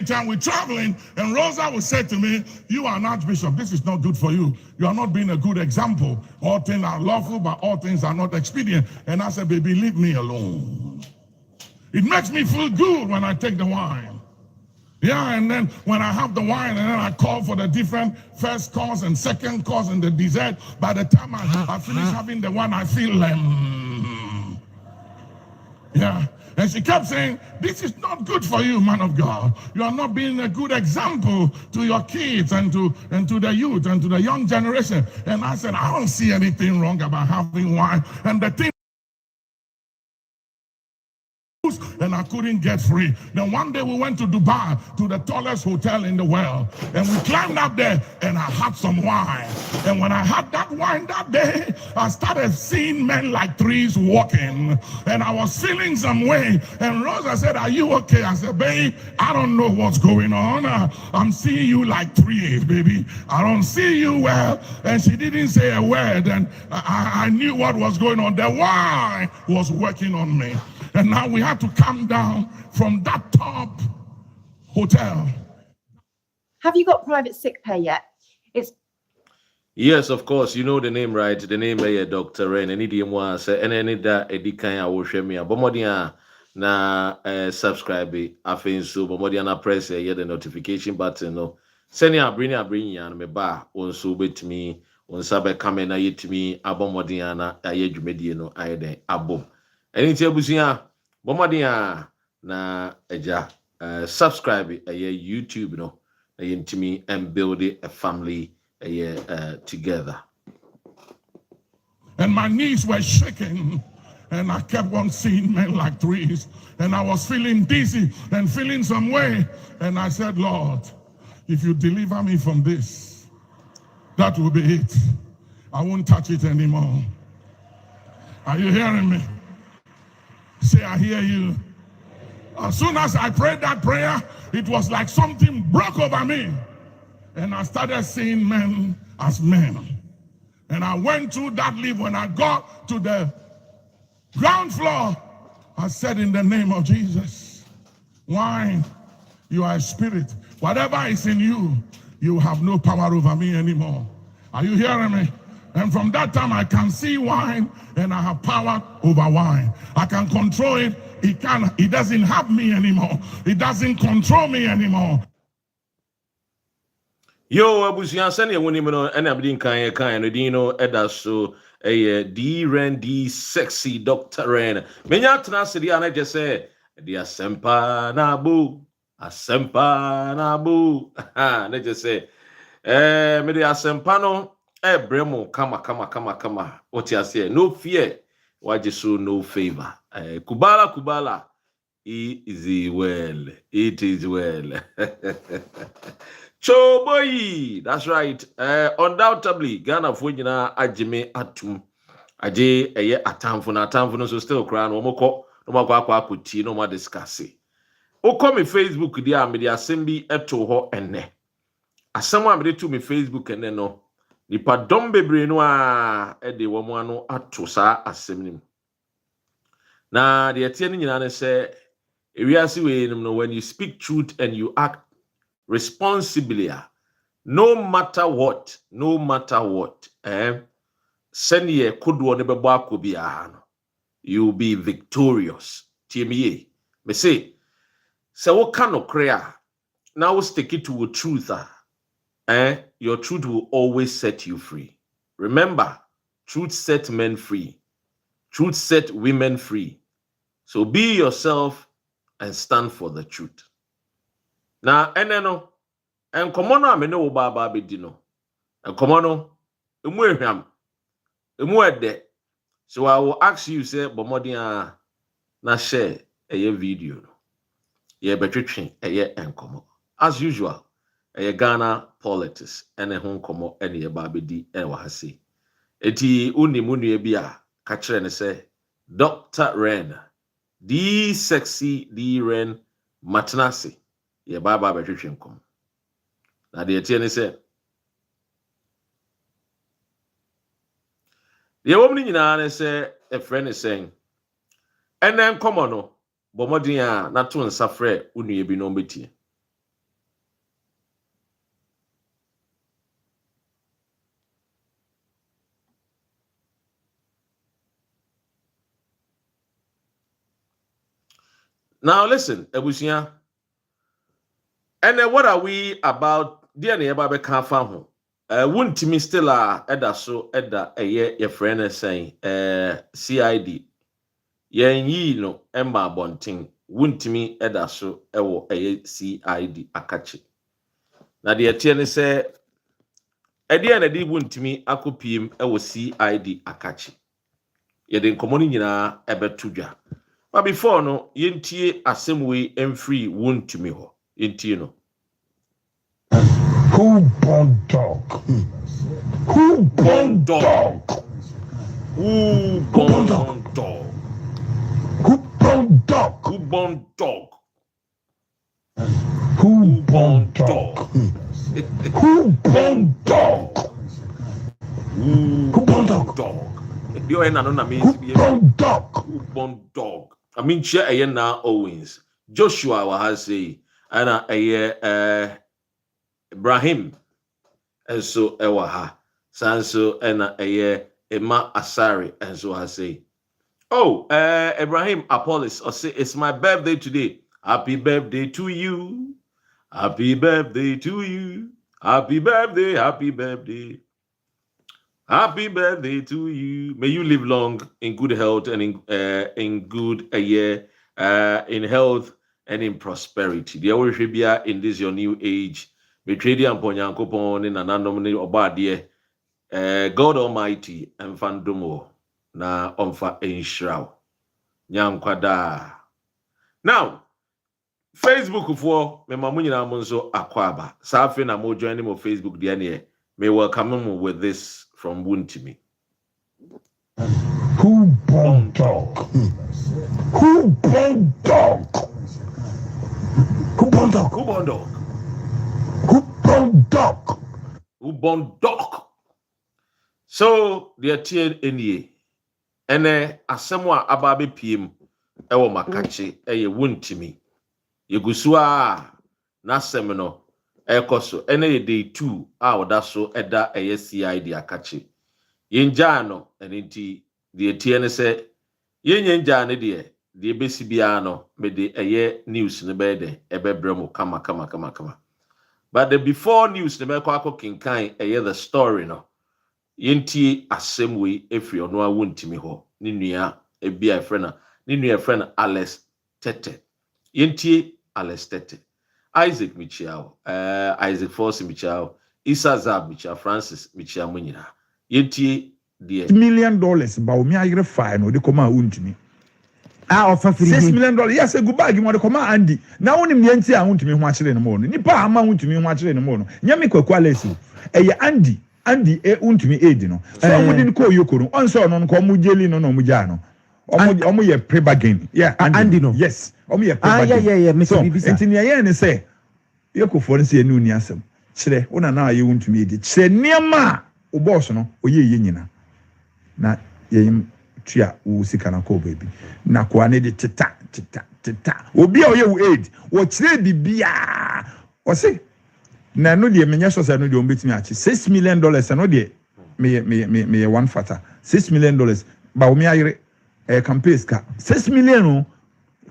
time we're traveling, and Rosa would say to me, "You are an archbishop. This is not good for you. You are not being a good example. All things are lawful, but all things are not expedient." And I said, "Baby, leave me alone. It makes me feel good when I take the wine." Yeah, and then when I have the wine, and then I call for the different first course and second course and the dessert. By the time I finish having the wine, I feel yeah. And she kept saying, "This is not good for you, man of God. You are not being a good example to your kids and to the youth and to the young generation." And I said, "I don't see anything wrong about having wine." And the thing, and I couldn't get free. Then one day we went to Dubai, to the tallest hotel in the world, and we climbed up there, and I had some wine. And when I had that wine that day, I started seeing men like trees walking, and I was feeling some way. And Rosa said, "Are you okay?" I said, "Babe, I don't know what's going on. I'm seeing you like trees, baby. I don't see you well." And she didn't say a word, and I knew what was going on. The wine was working on me. And now we had to come down from that top hotel. Have you got private sick pay yet? Yes, of course. You know the name, right? The name is Dr. Ren. And any more say any that edikanya will share me. Bomodia na subscribe. I think so. Bomodia na press the notification button. No, send ya bring ya me ba on so bet me on sabe kamena yet me abomodia na aye dwumedie no aye den abom. Any tiabusia bomodia na eja subscribe YouTube no into me and build a family together. And my knees were shaking, and I kept on seeing men like trees, and I was feeling dizzy and feeling some way. And I said, "Lord, if you deliver me from this, that will be it. I won't touch it anymore." Are you hearing me? Say, "I hear you." As soon as I prayed that prayer, it was like something broke over me. And I started seeing men as men. And I went through that lift. When I got to the ground floor, I said, "In the name of Jesus, wine, you are a spirit. Whatever is in you, you have no power over me anymore." Are you hearing me? And from that time, I can see wine, and I have power over wine. I can control it. It doesn't have me anymore. It doesn't control me anymore. Yo, abusian sani ewoni me no ena bidin kan no din no eda so D sexy Dr. Ren. Menya tena se dia na je se dia sempa na bu na je se me dia sempa no bremo kama oti ase no fear waje so no favor kubala it is well. Choboy, that's right. Undoubtedly, Ghana for nyina ajime atum. Aje atamfo no so still crown no moko akuti no ma discuss. O come me Facebook dia me dia asem eto ho enne. Asem a me to me Facebook enne no. Nipa dom bebre no a de wo mo ano ato sa asem nim. Na de tie ni nyina ne se ewiase we nim no, when you speak truth and you act responsibly, no matter what, send ye kudu ne bebo akobia no, you'll be victorious. TME, me say wo kano krea, now stick it to a truth, your truth will always set you free. Remember, truth set men free, truth set women free. So be yourself and stand for the truth. Na eneno enkomo no amene wo baba bedi no enkomo no emu ehwam emu ede. So I will ask you, say bomodin na share a video no ye betwetwe enkomo as usual Ghana politics ene ho enkomo ene ye baba bedi e wa hase eti unimunu bi a ka kire ne say Dr. Ren D sexy D Ren Matenase ye baba betwetwe nkom na de tie ne say the woman nyina say a friend is saying and then come on no bomodin a na to nsafre unue bi no betie Now listen, Ebusia. And then what are we about? Dear neighbor, be canfa ho. Wontimi still eda so eda your friend is saying CID. Yen yi no emma bonting. Wontimi eda so ewo CID akachi. Na de tie ne say ede na de wontimi akopiem ewo CID akachi. Ye de nkomo ni nyina ebeto dwa. But before no yentie asem we emfree wontimi ho. Yentie no. Who born dog? Who born dog? Who born dog? Who born dog? Who born dog? Who born dog? Who born dog? Who born dog? You ain't no means Who born dog? Who born dog? I mean, share a na Owens. Joshua wa say, ana a Ibrahim, and so ewaha. Sanso ena Emma Asari, and so I say. Oh, Ibrahim Apollos, or say it's my birthday today. Happy birthday to you. Happy birthday to you. Happy birthday, happy birthday. Happy birthday to you. May you live long in good health and in good in health and in prosperity. The always be in this your new age. Betrayed and Ponyankopon in an anomaly obadie. God Almighty and Fandumo na omfa enshraw. Nyankwada. Now, Facebook for me mamunyina monzo akwaba. Safi na mo join mo Facebook diane. May welcome him with this from Wontumi. Who born dog? Who born dog? Who born dog? Who born dog? Who born dog? Who born dog? So the tier any ene asemwa ababe piem ewo makachi eye Wontumi. Yegusua na semino ekoso ene ye day 2 oda so eda eye CID akachi. Yenja no enti the tier ne se yenja ne de besi bia no me de eye news ne be de ebebremo kama. But the before news ne be kwa kinkan eye the story no. Yenti asem we efri ono a Wontumi ho ne nua ebia friend ne nua friend Alex Tete. Yenti Alex Tete. Isaac Michiao, Isaac Force Michiao, Isa Zab Michiao, Francis Michiao Munina. Yenti the $1 million ba o mi ayre fa no de koma Wontumi. Offer $6 million. Yes, a good bag you want to come Andy. Now only yenti a Wontumi ho akere no mo no. Nipa ama Wontumi ho akere no mo no. Nyame kwakwa lesi. Andy Wontumi aid no. So wouldn't call you kono. On so no ko mu jeli no no mu ja no. Omo ye pre-bargain. Yeah, Andy no. Yes. Omo ye pre-bargain. Yeah, Mr. So, Bibisa. enti ne ye ne say, yekofo no say enu ni asem. Kire, una na aye Wontumi edi. Kire niema o boss no, oye ye nyina. Na ye yim tua wo sika na ko baby. Na ko ane de teta. Obi a oye wo aid, wo kire bibia. O say na no de menya so say no de o betimi achi $6 million no de me one factor $6 million ba o mi ayre campaigns ka $6 million no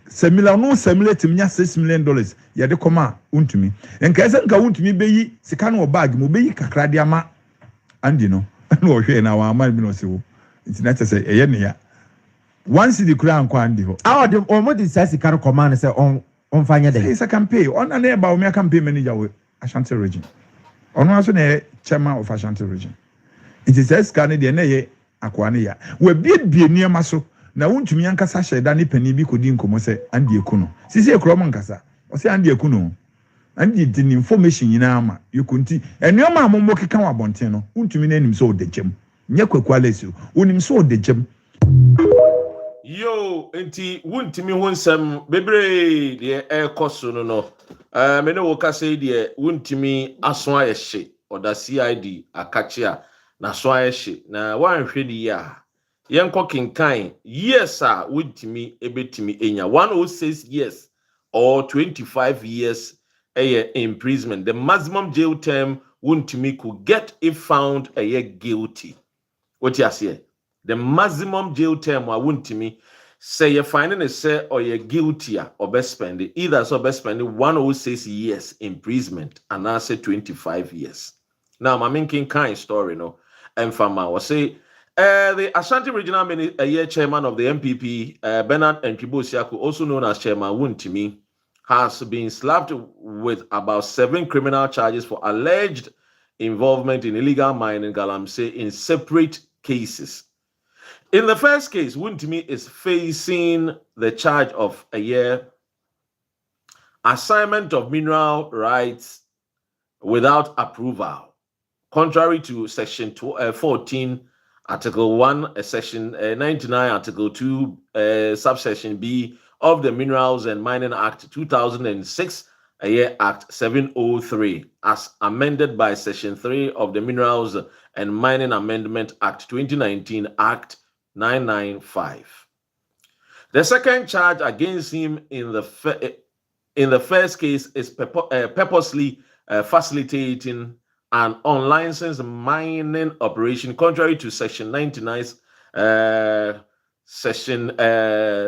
semila no semila timnya $6 million ye de koma Wontumi enka ese nka Wontumi beyi sika no bag mo beyi kakra de ama Andy no na o hwe na wa ama bi no se wo internet say eye ne ya once the kura anko Andy ho de omo de sika no command say on fanya dey it's a campaign on na ba o mi campaign manager we Ashanti region. Ono aso na chairman of Ashanti region. It is scan de na ye akwane ya. We bie niema so na Wontumi ankasa hyeda ne pani bi kodi nkomo se Andy Ekuno. Sisi ekromo nkasa. O se Andy Ekuno. Andy di information nyina ama. Yokunti enuoma amommo keka wa bonten no. Wontumi na anim so odegem. Nye kwakwalesi. Onim so odegem. Yo, enti Wontumi ho nsem bebre de ekoso no. Me no woka say de Wontumi aso ayehye oda CID akachia na so ayehye na wanhwe ni ya yenko kinkan yes Wontumi ebetimi enya 106 years or 25 years imprisonment. The maximum jail term Wontumi could get if found guilty. What you say? The maximum jail term Wontumi say you're finding a say or you're guilty or best spending either so best spending 106 years imprisonment and I say 25 years. Now my main kind story no and fama was say the Ashanti Regional Chairman of the MPP, Bernard Nkibosiaku, also known as Chairman WONTUMI, has been slapped with about 7 criminal charges for alleged involvement in illegal mining, Galamsey, in separate cases. In the first case, WONTUMI is facing the charge of assignment of mineral rights without approval, contrary to Section 14, Article 1, Section 99, Article 2, Subsection B of the Minerals and Mining Act 2006, Act 703, as amended by Section 3 of the Minerals and Mining Amendment Act 2019, Act 995. The second charge against him in the first case is purposely facilitating an unlicensed mining operation contrary to Section 99,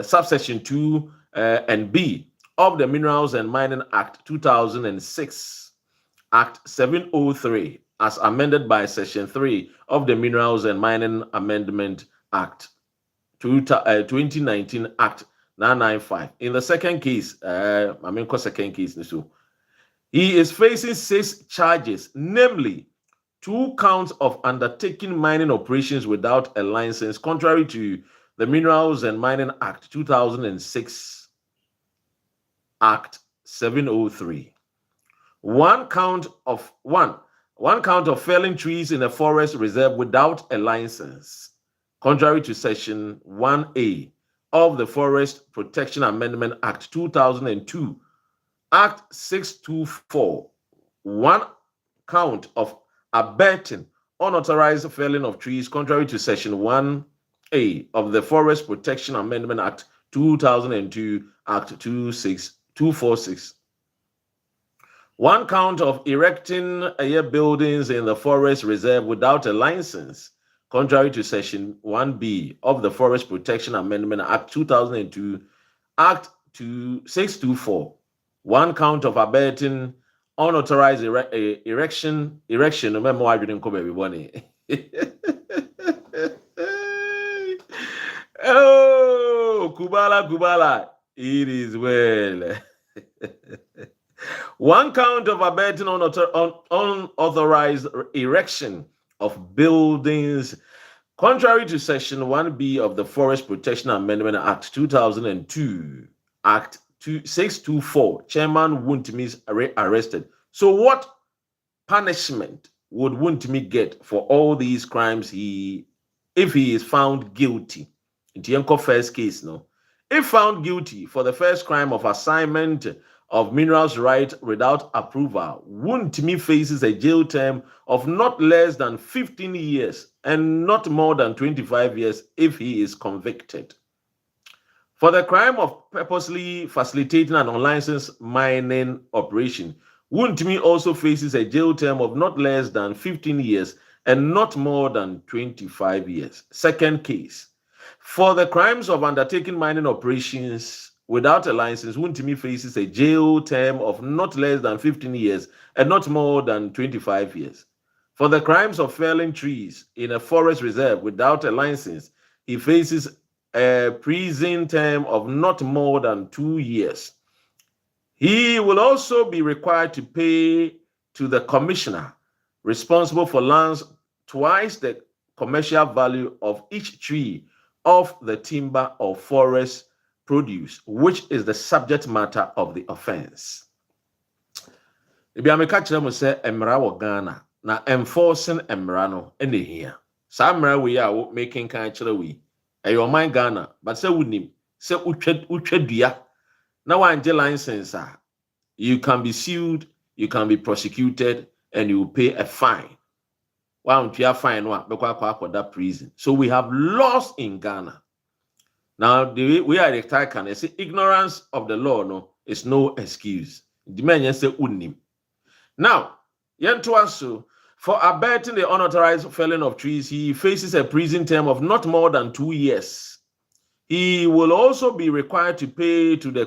Subsection 2 and B of the Minerals and Mining Act 2006, Act 703, as amended by Section 3 of the Minerals and Mining Amendment Act 2019, Act 995. In the second case, he is facing 6 charges, namely 2 counts of undertaking mining operations without a license, contrary to the Minerals and Mining Act 2006, Act 703. One count of felling trees in a forest reserve without a license, contrary to Section 1A of the Forest Protection Amendment Act 2002, Act 624. 1 count of abetting unauthorized felling of trees, contrary to Section 1A of the Forest Protection Amendment Act 2002, Act 246. 1 count of erecting buildings in the forest reserve without a license, contrary to Section 1B of the Forest Protection Amendment Act 2002, Act 624. 1 count of abetting unauthorized erection. Remember why I didn't come everybody. Oh, Kubala, it is well. 1 count of abetting unauthorized erection of buildings, contrary to Section 1B of the Forest Protection Amendment Act 2002, Act 624. Chairman WONTUMI is arrested. So what punishment would WONTUMI get for all these crimes if he is found guilty? In the first case, no. If found guilty for the first crime of assignment of minerals right without approval, WONTUMI faces a jail term of not less than 15 years and not more than 25 years if he is convicted. For the crime of purposely facilitating an unlicensed mining operation, WONTUMI also faces a jail term of not less than 15 years and not more than 25 years. Second case. For the crimes of undertaking mining operations without a license, WONTUMI faces a jail term of not less than 15 years and not more than 25 years. For the crimes of felling trees in a forest reserve without a license, he faces a prison term of not more than 2 years. He will also be required to pay to the commissioner responsible for lands twice the commercial value of each tree of the timber or forest produce, which is the subject matter of the offense. Ebi ameka kyerɛ mo sɛ mmara wɔ Ghana na enforcing mmara no ɛna ehia. Saa mmara wei a wo making kan kyerɛ wei ɛyɛ ɔman Ghana, but sɛ wonim sɛ utwa dua na wangye license a, you can be sued, you can be prosecuted, and you will pay a fine. Wantua fine no a bɛkɔ akɔda prison. So we have laws in Ghana. Now the way I can say ignorance of the law no is no excuse. The man say unim. Now, yentoaso, for abetting the unauthorized felling of trees, he faces a prison term of not more than 2 years. He will also be required to pay to the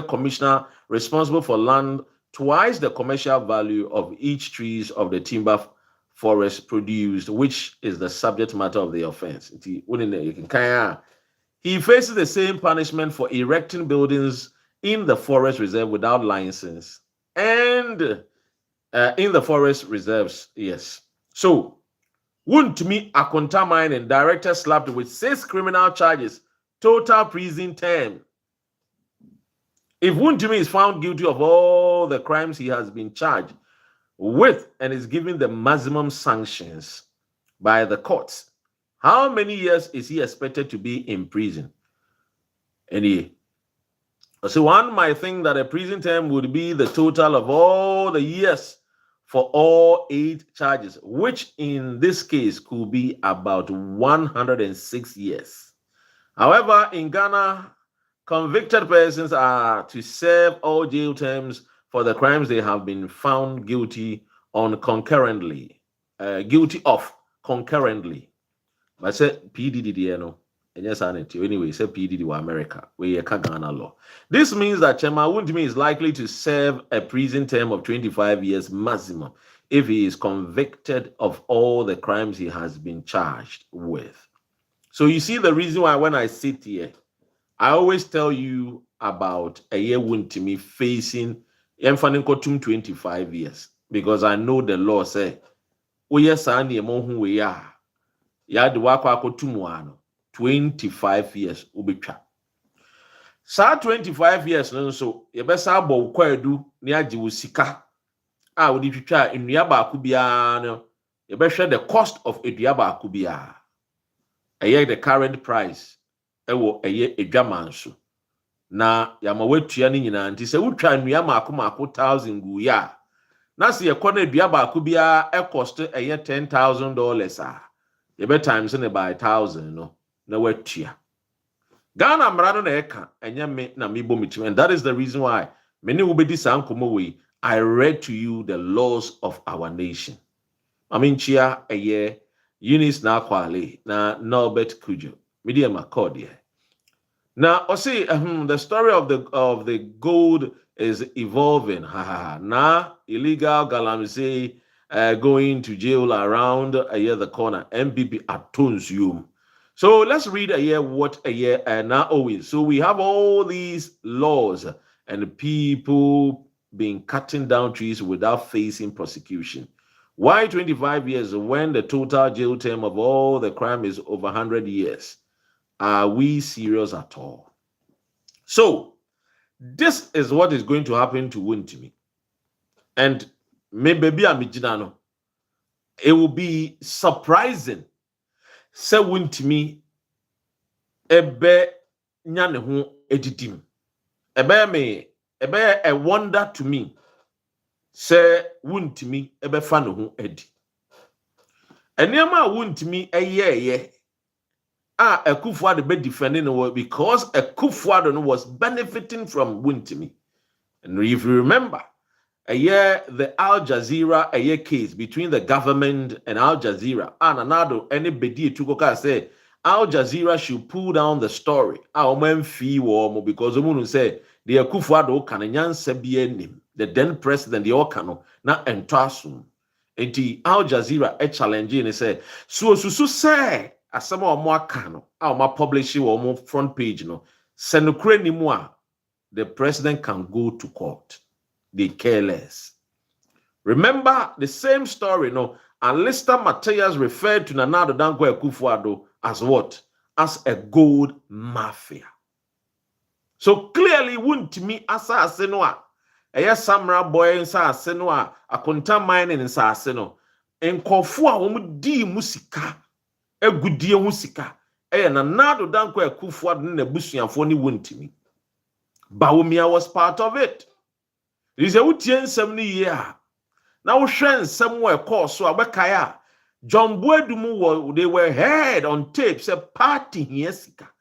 commissioner responsible for land twice the commercial value of each trees of the timber forest produced, which is the subject matter of the offense. He faces the same punishment for erecting buildings in the forest reserve without license and in the forest reserves. Yes. So, WONTUMI Akonta Mining director slapped with 6 criminal charges, total prison term. If WONTUMI is found guilty of all the crimes he has been charged with and is given the maximum sanctions by the courts, how many years is he expected to be in prison? So one might think that a prison term would be the total of all the years for all 8 charges, which in this case could be about 106 years. However, in Ghana, convicted persons are to serve all jail terms for the crimes they have been found guilty of concurrently. But say PDD, and yes, anyway, say PDD wa America, where Ghana law. This means that Chema WONTUMI is likely to serve a prison term of 25 years maximum if he is convicted of all the crimes he has been charged with. So you see the reason why when I sit here, I always tell you about a year WONTUMI facing 25 years, because I know the law say, oh yes, I need we are. Ya de wakwa kotumwano 25 years ubetwa. Sa 25 years no so ye besa abọ kwadu ne age wo sika a wo di twitwa enua ba akubia no ye behwe the cost of edua ba akubia. Eye the current price ewo eye edwaman so na ya ma watua ni nyina nti se wotwa enua maako 1000 gu ya na se ye kọ na edua ba akubia e cost eye $10,000 a ye be times in by 1,000 no na watua. Ghana mrano na eka enye me na mebo mitim, and that is the reason why many will be this way. I read to you the laws of our nation. I mean chia eye Eunice na kwale na Norbert Kujo media makodia. Now I see the story of the gold is evolving. Na illegal galamsey going to jail around the corner. MPP at Tonsium. So let's read what now always. So we have all these laws and people being cutting down trees without facing prosecution. Why 25 years when the total jail term of all the crime is over 100 years? Are we serious at all? So this is what is going to happen to WONTUMI. And maybe it will be surprising. Say WONTUMI ebe nyane ho edidim. Ebe a wonder to me. Say WONTUMI ebe fa ne ho edi. Enema WONTUMI eye Akufo-Addo be defending the world because Akufo-Addo was benefiting from WONTUMI. And if you remember, the Al Jazeera case between the government and Al Jazeera, and another anybody to say Al Jazeera should pull down the story. Because the say the Akufo-Addo can the then president the Okano na entasum. Enti Al Jazeera challenge and say so say asama omo akano a publish o front page no senukre ni mu a the president can go to court. They care less. Remember the same story, no? Alistair Matthias referred to Nana Addo Dankwa Akufo-Addo as what? As a gold mafia. So clearly, WONTUMI asase no a Samra boy asase no a Akonta Mining asase no enkofo a wɔn di musika egudie ho sika Nana Addo Dankwa Akufo-Addo na busuafo ni WONTUMI. Bawumia was part of it. There is a wutien 70 year. Now shen somewhere course so abekaya. John Boedumu they were heard on tape say party here sika.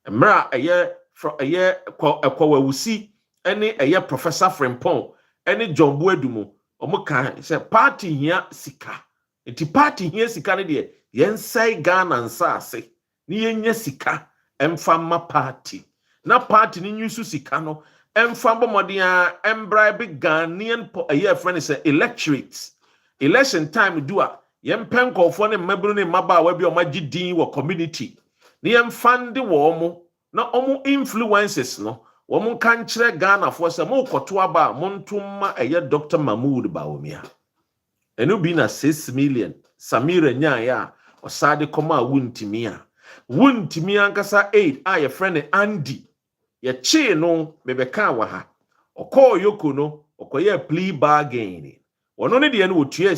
Emra a year from a year we see any a year Professor Frimpong any John Boedumu omuka say party here sika. Iti party here sika ne de yen say Ghana and sase ni yenye sika emfa party na party ni nyusu sika no emfa bomodia embribe Ghanaian a year friend say electorates election time do a yempen kofo ne mmabru ne mmaba wa bi o magi din wo community ne yemfande wo mo na omo influences no wo mo kan kire Ghana fo se mo koto aba mo ntumma eye Dr. Mahmoud Bawumia enu bi na 6 million Samira Nyaya osade koma wuntimi ankasa 8 a ye friend Andy ye chi no bebeka wa ha okọ yoko no okoye plea bargain wono ne de no wotua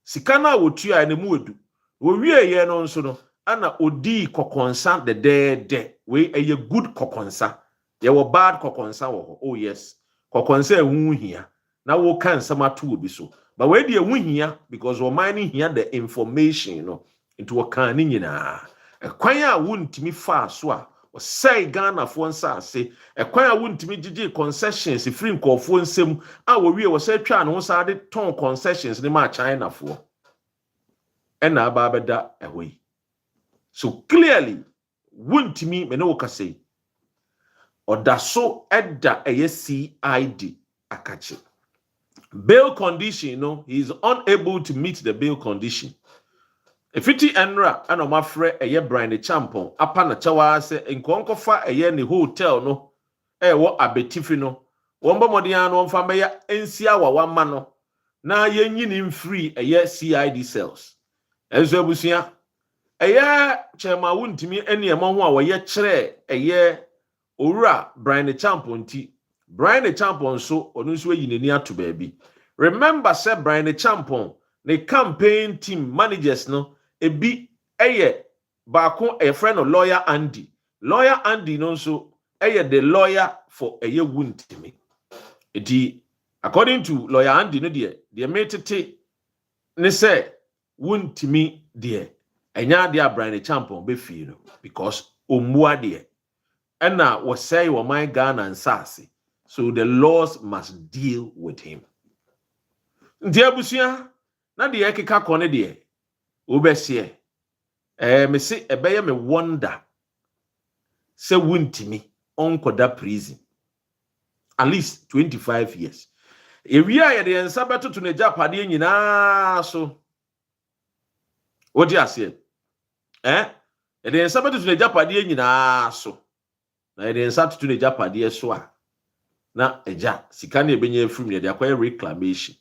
sika na wotua ne mu edu wo wie ye no nso no ana odi kokonsa de we eye good kokonsa ye wo bad kokonsa wo oh yes kokonsa ehunhia na wo kan samato obi so but we de ehunhia because wo mining here the information no into wo kan ni nyina ekwan a wuntimi fa so a say Ghana for nsase ekwan a wuntimi gigi concessions free nkofo nsem a wo wie wo say twa no sa de ton concessions ni ma China for ena aba beda ehwe so clearly wuntimi me no ka say odaso edda eye CID akachi bail condition no he is unable to meet the bail condition. Efiti enra ana mafre eye Brian Champon apa na chawa se nkonkofa eye ni hotel no wo abetifi no womba modian no mfa meya ensia wa ma no na yenyini free eye CID cells enso abusia eye chema wuntimi eniema ho a wo ye kire eye owura Brian Champon ti Brian Champon so onu so yinani ato baabi remember say Brian Champon the campaign team managers no ebi eye baako a friend of lawyer Andy no so eye the lawyer for eye wuntimi eti according to lawyer Andy no de metete ne say wuntimi de enya de Brian Champon be fie no because omua de ena wo say wo man Ghana nsase so the laws must deal with him nti abusia na de ekeka kone de obesie me se ebeye me wonder se wuntimi onkoda prison at least 25 years ewia ye de nsa beto to na japade nyina so odi ase ye de nsa beto to na japade nyina so na ye de nsa to na japade so a na eja sika na ebenye afrim ye de akwai reclamation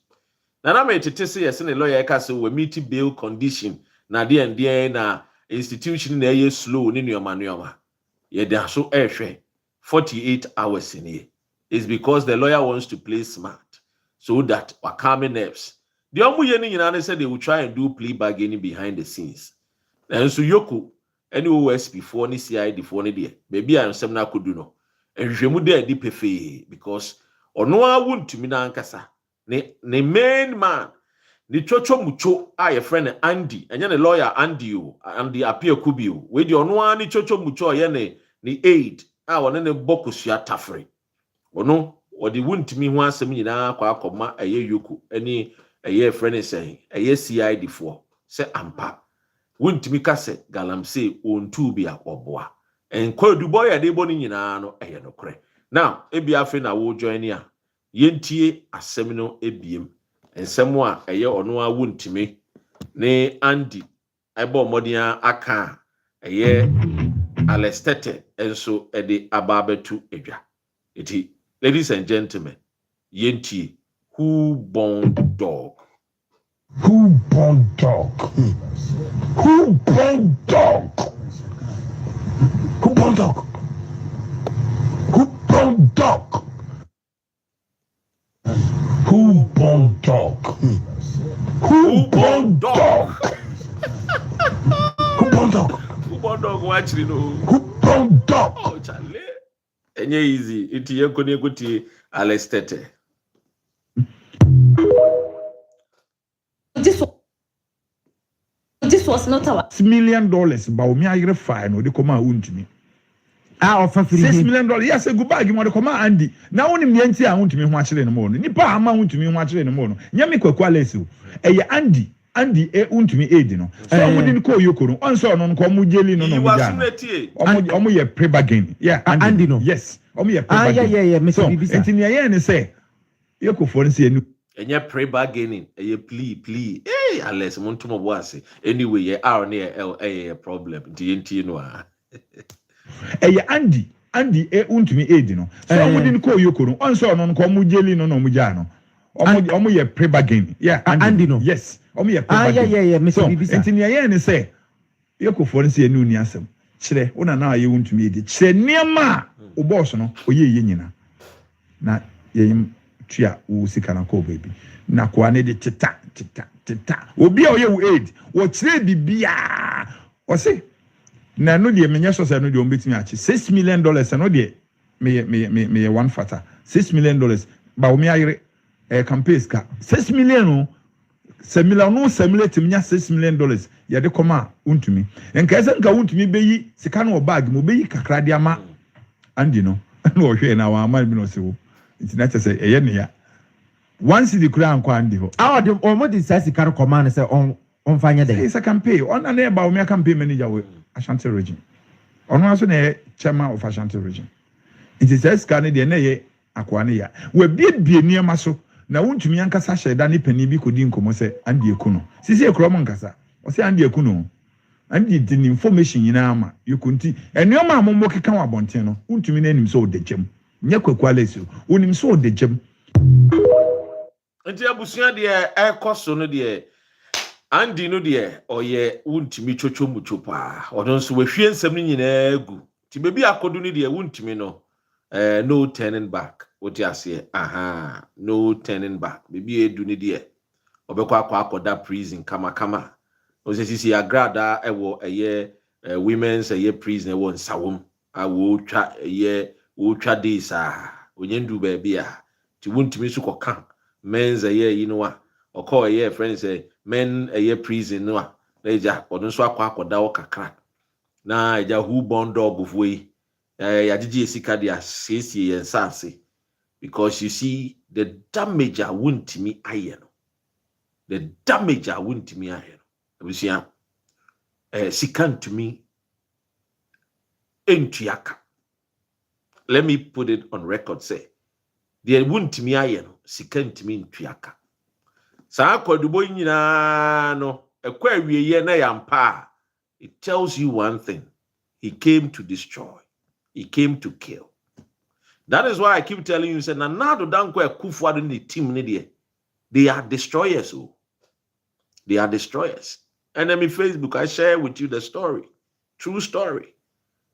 na metete se yes ne lawyer ka se we meet bail condition na de na institution na ye slow ni nuoma ye de so ehwe 48 hours in here is because the lawyer wants to play smart so that wakame nerves the omu ye ni nyina say they will try and do plea bargaining behind the scenes and so yoko any OS before ni CID for ni de baby ansem na kodu no ehwemu de adi pefe because ono a wuntumi na ankasa ne main man ni chocho mucho a ye friend Andy enye ne lawyer Andy appear kubi o we di ono a ni chocho mucho ye ne aid a wona ne bokosua tafre ono odi wuntimi ho asem nyina kwa akoma eye yoku ani eye friend say eye CID for se ampa wuntimi ka se galamse ontu bi akoboa enkwadu boy ade boni nyina no eye no kore now ebi afi na wo join ya yentie asem no ebiem ensem a eye ono a wuntimi ne Andy ebo modia aka eye alestete enso ede ababetu edwa eti ladies and gentlemen yentie who born dog Who born dog? Who born dog? Who born dog? Who born dog? Who born dog? Who born dog? Who born dog? who born dog watching no Who born dog? oh chale enye easy iti yenko ne guti alestete This was not our $6 million Bawumia ayre fine no de koma wuntumi offer free $6 million yes go bag mo de koma Andy na woni mienti a wuntumi ho akyere ne mo no nipa ama wuntumi ho akyere ne mo no nyame kwakwa lesi o eye Andy Andy untumi aid no so omudi ko yoko no onso no ko mu jeli no no mu ja omo ye pre-bargain yeah Andy no yes omo ye pre-bargain yeah Mr. Bibisa enti ne ye ne say yoko for nse enu enye pre-bargaining eye plea unless montumo boase anyway ye R ne L a problem nti no a eye Andy untumi aid no so omudi ko yoko no onso no ko mu jeli no no mu ja no omo ye pre-bargain yeah Andy no yes omo ye pre-bargain yeah Mr. Bibisa enti ne ye ne say yoko for nse enu ni asem kire una na ye untumi aid kire niam o boss no oye nyina na ye tua wo sika na ko baby na kwa ne de teta obi a oye wo aid wo kire bibia o se na no de menye so se no de o betimi achi $6 million no de me one fata $6 million ba o mi ayire campaigns ka $6 million no semila no semila timnya $6 million ye de koma untumi enka ese nka untumi beyi sika no bag mo beyi kakra de ama andi no na o hwe na wa ama bi no se wo internet say eye ne ya once the crown kwandi ho the almost says can command say on fanya day it's a campaign on an about me campaign manager with Ashanti region on also na chairman of Ashanti region it is says can dey na ye akwane ya we bie niam so na wontumi ankasa hyeda ne pani bi kodi nkomo say andi ekuno sisi ekrom nkasa o say andi ekuno andi the information nyina ama yokunti enioma amommo keka wa bonten no wontumi na anim so odegyem nye kwakwale so onim so odegyem nti abusua de ekoso no de Andy no de oye wontimi chochomucho pa odon so wahwie nsam ni nyina agu ti bebi akodu no de wontimi no no turning back oti ase no turning back bebi edu ni de obekwa akoda prison kama o se sisi agrada ewo eye women's eye prison ewo nsawom awo twa eye wo twa days onyendu bebi ti wontimi so koka men's eye or a friend say men a prison no na eja odun so akoda o kakra na eja who born dog of way ya gigi esika dia siesie yensanse because you see the damage wontimi ayeno the damage wontimi ayeno abusia sikantumi entuyaka let me put it on record say the wontimi ayeno sikantumi entuyaka sa kwadubo nyina no ekwa awieye na yampa it tells you one thing he came to destroy he came to kill that is why I keep telling you say na nado danko ekufuado ni team ni de they are destroyers they are destroyers and on Facebook I share with you the story true story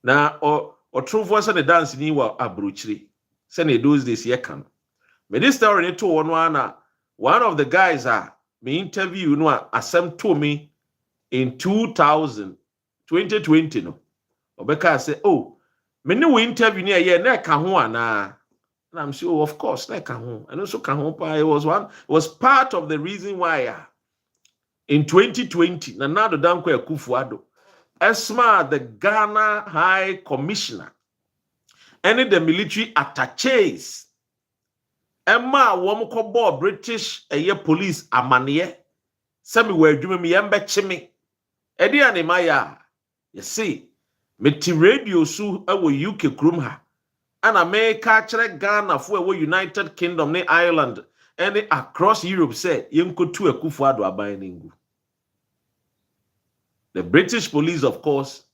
na or true voice the dance ni wa abrochiri say na those days ye can me this story ni to one of the guys me interview no asem to me in 2020 no obeka say oh me ni we interview ni ye na ka ho ana and I'm sure of course na ka ho and also ka ho pa it was part of the reason why in 2020 na Nado Danko Akufo-Addo esma the Ghana High Commissioner and the military attaches Emma wom ko British police amane semi we adwuma mi yembe chimi edi anemaya you see meti radio su ewo UK krum ha ana me ka kire Ghana fo ewo United Kingdom ne Ireland and across Europe say yenkotu Akufo-Addo aban ningu the British police of course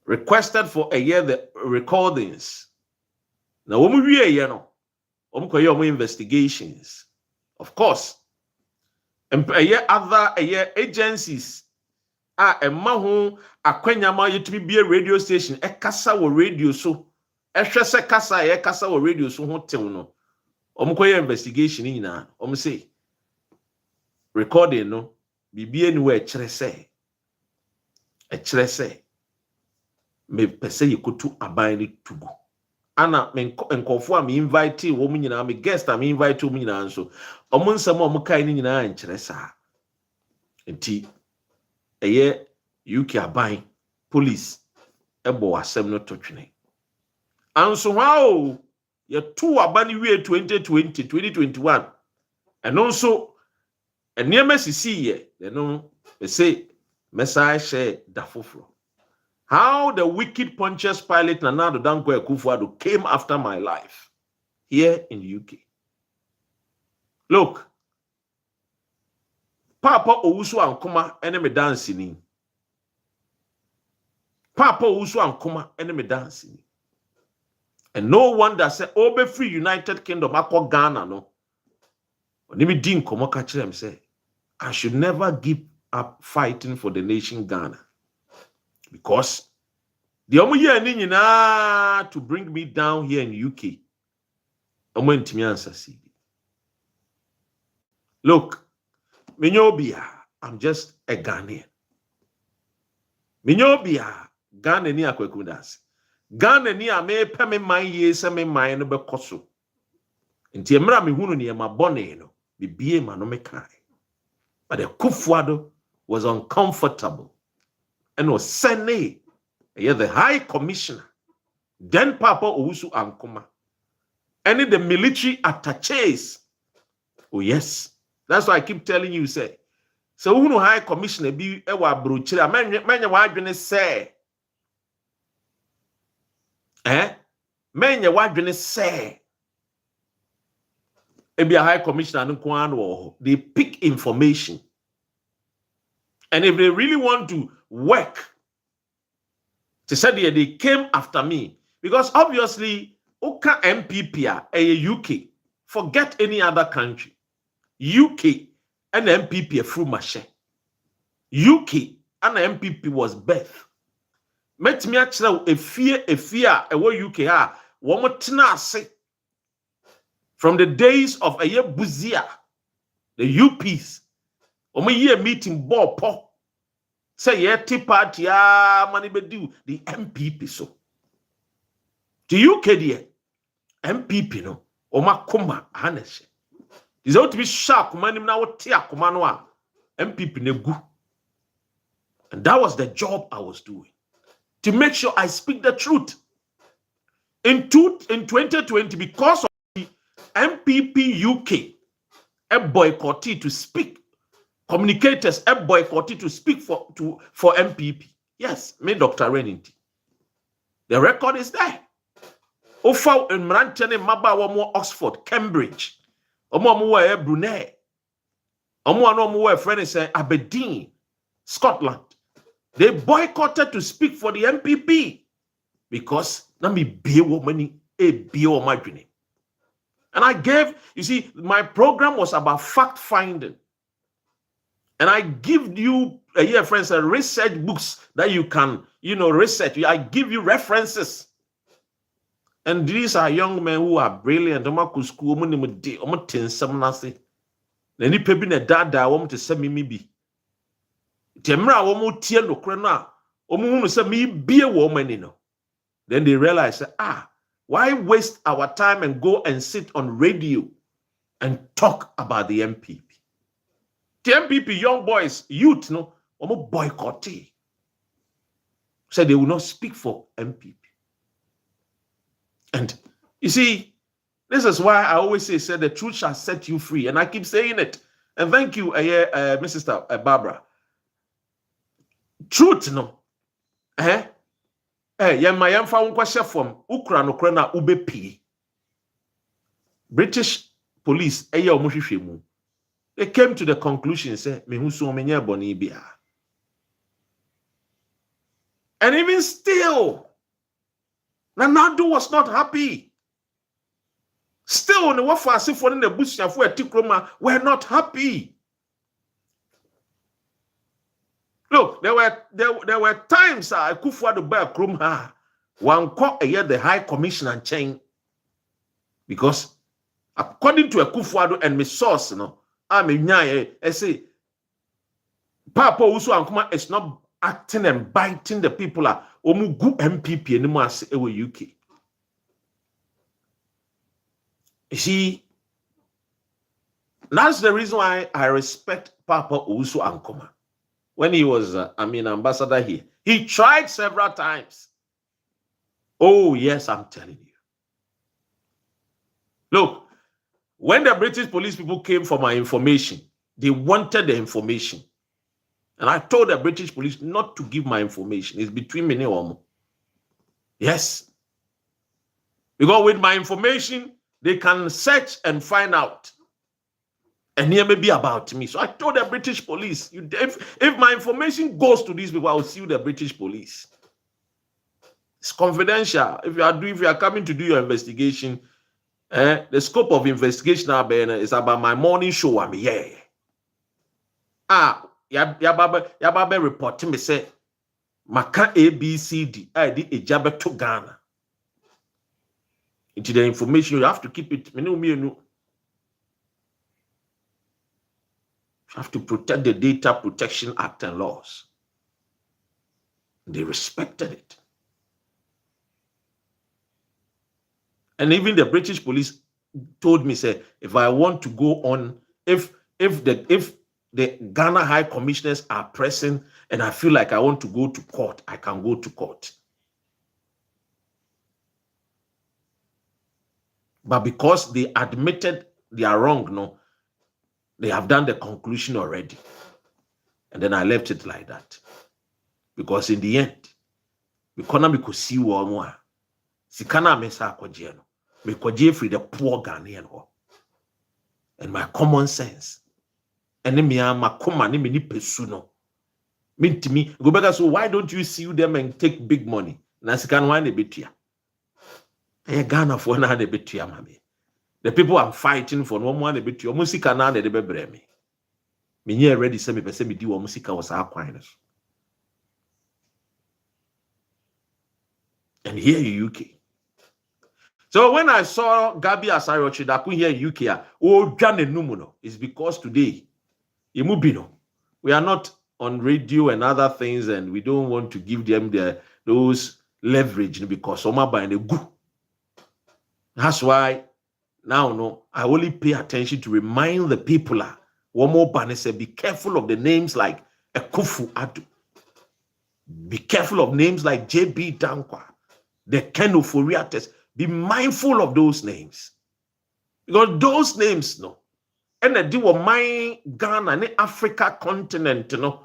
requested for a year the recordings na wo mu wie ye no investigations of course and other agencies ho akwanyama yetumi be radio station kasa wo radio so hwese kasa kasa wo radio so ho tew no investigation nyina say recording no bibie ni we kire say me pese yikotu aban ni tugu ana nkofo am invite wo mu nyina me guest am invite wo mu nyina nso omo nsam omo kai ni nyina nkyere saa enti UK aban police ebo asem no totwene anso hao ye tu abani wie 2021 eno nso And near Messi see ye, they know, they say, Messiah share Dafufro. How the wicked Pontius Pilate Nanado Danko Akufo-Addo came after my life here in the UK. Look, Papa Owusu Ankoma enemy dancing. Papa Owusu Ankoma enemy dancing. And no wonder say Obe Free United Kingdom akọ Ghana no. Onimi din komo ka kire say I should never give up fighting for the nation Ghana. Because the omo ye ni nyina to bring me down here in UK. Omo ntimi ansasi. Look, Minyobia, I'm just a Ghanaian. Minyobia, Ghana ni akwekundasi. Ghana ni a me pe me man ye se me man no bekoso. Nti emra me hunu ni e ma bone no, be bie ma no me kai. But the Akufo-Addo was uncomfortable and was sending the High Commissioner, then Papa Owusu Ankoma, and the military attaches. Oh yes, that's why I keep telling you, say, so who High Commissioner be ewa bruchira, menya wadwene say, menya wadwene say, be a High Commissioner, they pick information. And if they really want to work, they said they came after me. Because obviously, Oka MPP a UK, forget any other country. UK and MPP through Mache. UK and MPP was birth. Met me actually a fear a what UK are. One more tenase. From the days of a year Buzia, the UPs, a year meeting ball po. Say yeah, party money be do the MPP so. The UK there, MPP no, oma kuma haneshe. Is out to be sharp money now tia kumanwa MPP ne gu. And that was the job I was doing. To make sure I speak the truth. In 2020, because of the MPP UK, a boycotted to speak. Communicators a boycotted to speak for MPP. Yes, me Dr. Renity. The record is there. Ofa in Mrantene Maba Wamo Oxford, Cambridge. Omo Brunei. Omo friend say Aberdeen, Scotland. They boycotted to speak for the MPP because na me be woman e be o madwene. And I gave, you see, my program was about fact finding. And I give you, friends, research books that you can, research. I give you references. And these are young men who are brilliant. Then you pebi na dada wom to say me bi. Temra wom tie lokre na, hunu say me bie woman no. Then they realize, why waste our time and go and sit on radio and talk about the MPP? The MPP, young boys, youth, almost boycotted. Said they will not speak for MPP. And you see, this is why I always say the truth shall set you free. And I keep saying it. And thank you, Mrs. Barbara. Truth, no. My found question from Ukraine ube British police, they came to the conclusion, say, and even still, Nanado was not happy. Still, on the warfare, for in the bush, we're not happy. Look, there were times I could afford to buy a chrome ha. One caught a year the High Commissioner chain. Because according to a Akufo-Addo and my source, I say Papa Owusu Ankoma is not acting and biting the people omu gu MPP anymore as UK. You see, that's the reason why I respect Papa Owusu Ankoma. When he was, ambassador here, he tried several times. Oh, yes, I'm telling you. Look, when the British police people came for my information, They wanted the information. And I told the British police not to give my information. It's between me and Omo. Yes. Because with my information, they can search and find out. And here may be about me. So I told the British police, if my information goes to these people, I will sue the British police. It's confidential. If you are coming to do your investigation, the scope of investigation is about my morning show. I'm here. Yababe report to me say, Maka ABCD, I did a job to Ghana. Into the information, you have to keep it. You have to protect the Data Protection Act and laws. They respected it. And even the British police told me, say, if I want to go on, if the Ghana High Commissioners are present and I feel like I want to go to court, I can go to court. But because they admitted they are wrong, no, they have done the conclusion already. And then I left it like that. Because in the end, we could see one more. Sikana mesa kojeno. Me koje free the poor Ghanaian ho. And my common sense. And then me makoma ni me ni pesuno. Mean to me, go back. So why don't you sue them and take big money? Na sikana wane betia. Ghana for na de betia mami. The people I'm fighting for no one betia. Musika na de bebre me. Me nye ready say me pese me di wo musika was akwan. And here in UK. So when I saw Gabi Asariochidaku here in UK, it's because today, we are not on radio and other things, and we don't want to give them those leverage because some are buying the good. That's why now, no, I only pay attention to remind the people. One more banner say, be careful of the names like Ekufu Adu. Be careful of names like JB Dankwa. The Kenoforiates test. Be mindful of those names. Because those names, no. And they were my Ghana and Africa continent, no.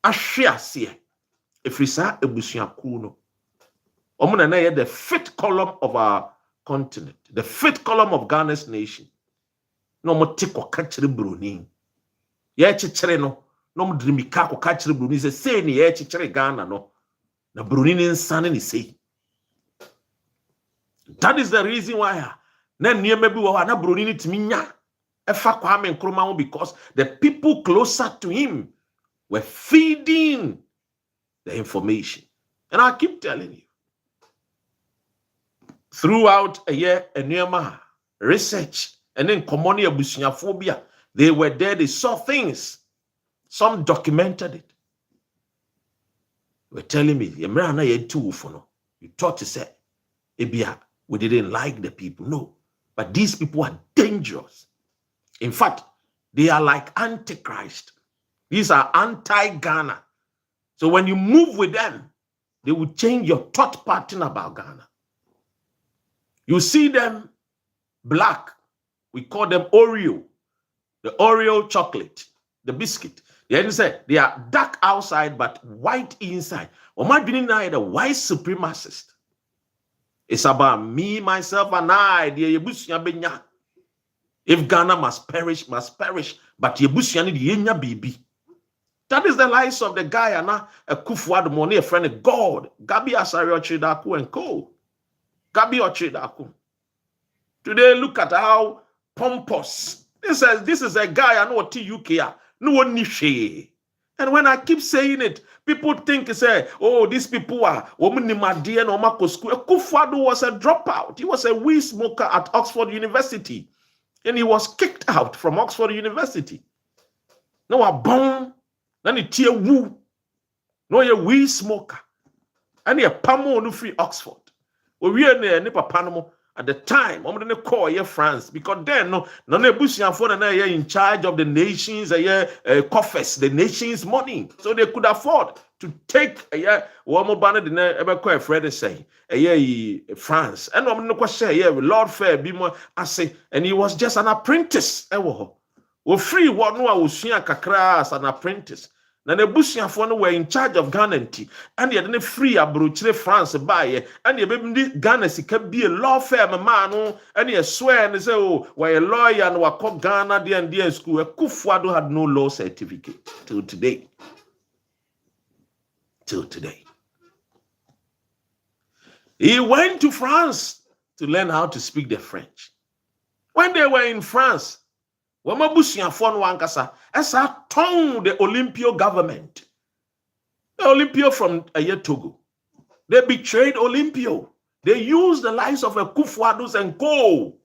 Ashia see. If we say Ebusia Kuno. Omunana the fifth column of our continent. The fifth column of Ghana's nation. No mo tiko kachiri Bruni. Ye chichere no. No mo drimika ko kachiri Bruni. Say ni ye chichere Ghana no. Na Bruni ni nsane ni say. That is the reason why because the people closer to him were feeding the information. And I keep telling you, throughout a year, research, and then commonia bushinaphobia, they were there, they saw things. Some documented it. They were telling me, you thought to say, Ebia. We didn't like the people. No. But these people are dangerous. In fact, they are like Antichrist. These are anti-Ghana. So when you move with them, they will change your thought pattern about Ghana. You see them black. We call them Oreo. The Oreo chocolate. The biscuit. They say they are dark outside but white inside. Or my being the white supremacist. It's about me, myself, and I. If Ghana must perish, but Yebusiani the Yenya baby. That is the lies of the guy and a Kufuad money, a friend of God. Gabi Asariochidaku and co. Gabi Ochidaku. Today, look at how pompous. This is a guy I know what TUK. No one niche. And when I keep saying it, people think, say, oh, these people are woman in Madia and Omako school. Kufuado was a dropout. He was a weed smoker at Oxford University. And he was kicked out from Oxford University. No, a bomb. Then he tear woo. No, a weed smoker. And a pamo no free Oxford. We are near Nipa Panamo. At the time, I'm going to call here France because then no in charge of the nations, coffers, the nation's money, so they could afford to take one more banner than ever quite Fred say France. And I'm going to say Lord Fair be more I say, and he was just an apprentice. Or free one who was kakra as an apprentice. Na ne busuafo no were in charge of Ghana nti and ye dey free abrochire France buy and ye be Ghana sika be a law firm man no and ye swear and say oh we a lawyer and we call Ghana there school Kufuado had no law certificate till today he went to France to learn how to speak the French. When they were in France, Wamabusiafo no wankasa esa ton the Olympio government. The Olympio from Togo. They betrayed Olympio. They used the lives of Kufuados and Co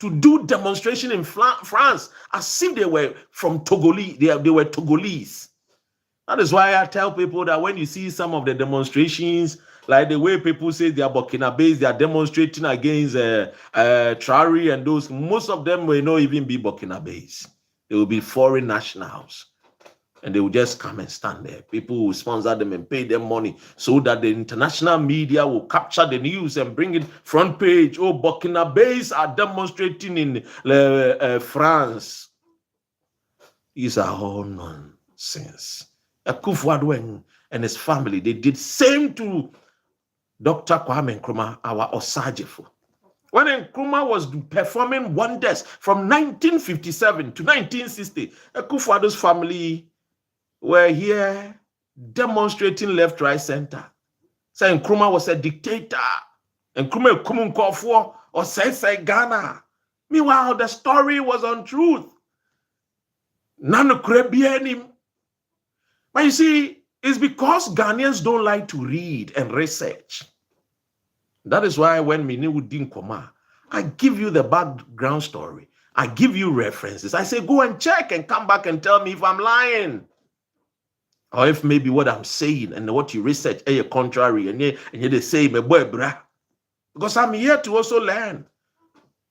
to do demonstration in France as if they were from Togolese. They were Togolese. That is why I tell people that when you see some of the demonstrations, like the way people say they are Burkinabés, they are demonstrating against Traoré and those, most of them will not even be Burkinabés. They will be foreign nationals. And they will just come and stand there. People will sponsor them and pay them money so that the international media will capture the news and bring it front page. Oh, Burkinabés are demonstrating in France. These are all nonsense. Akufo-Addo and his family, they did same to Dr. Kwame Nkrumah, our Osajifo. When Nkrumah was performing wonders from 1957 to 1960, Akufo-Addo's family were here demonstrating left, right, center. Saying Nkrumah was a dictator. Nkrumah Kumunkofo or say Ghana. Meanwhile, the story was untruth. None could be any. But you see, it's because Ghanaians don't like to read and research. That is why when Miniwudin Koma, I give you the background story. I give you references. I say, go and check and come back and tell me if I'm lying. Or if maybe what I'm saying and what you research are contrary and you say, me boy, brah. Because I'm here to also learn.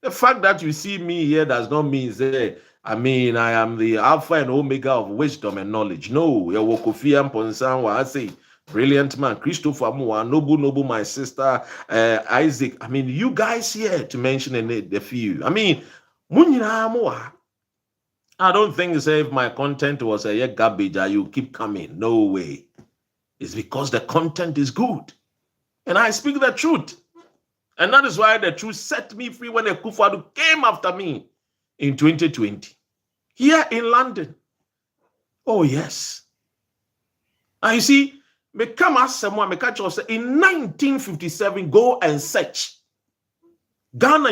The fact that you see me here does not mean say, I am the Alpha and Omega of wisdom and knowledge. No, you're Kofi and Ponsan, I say, brilliant man, Christopher Mua, Noble, my sister, Isaac. You guys here to mention the few. I don't think say if my content was a garbage, you keep coming. No way. It's because the content is good. And I speak the truth. And that is why the truth set me free when Akufo-Addo came after me in 2020. Here in London. Oh, yes. And you see, me come ask someone, me catch us in 1957, go and search. Ghana,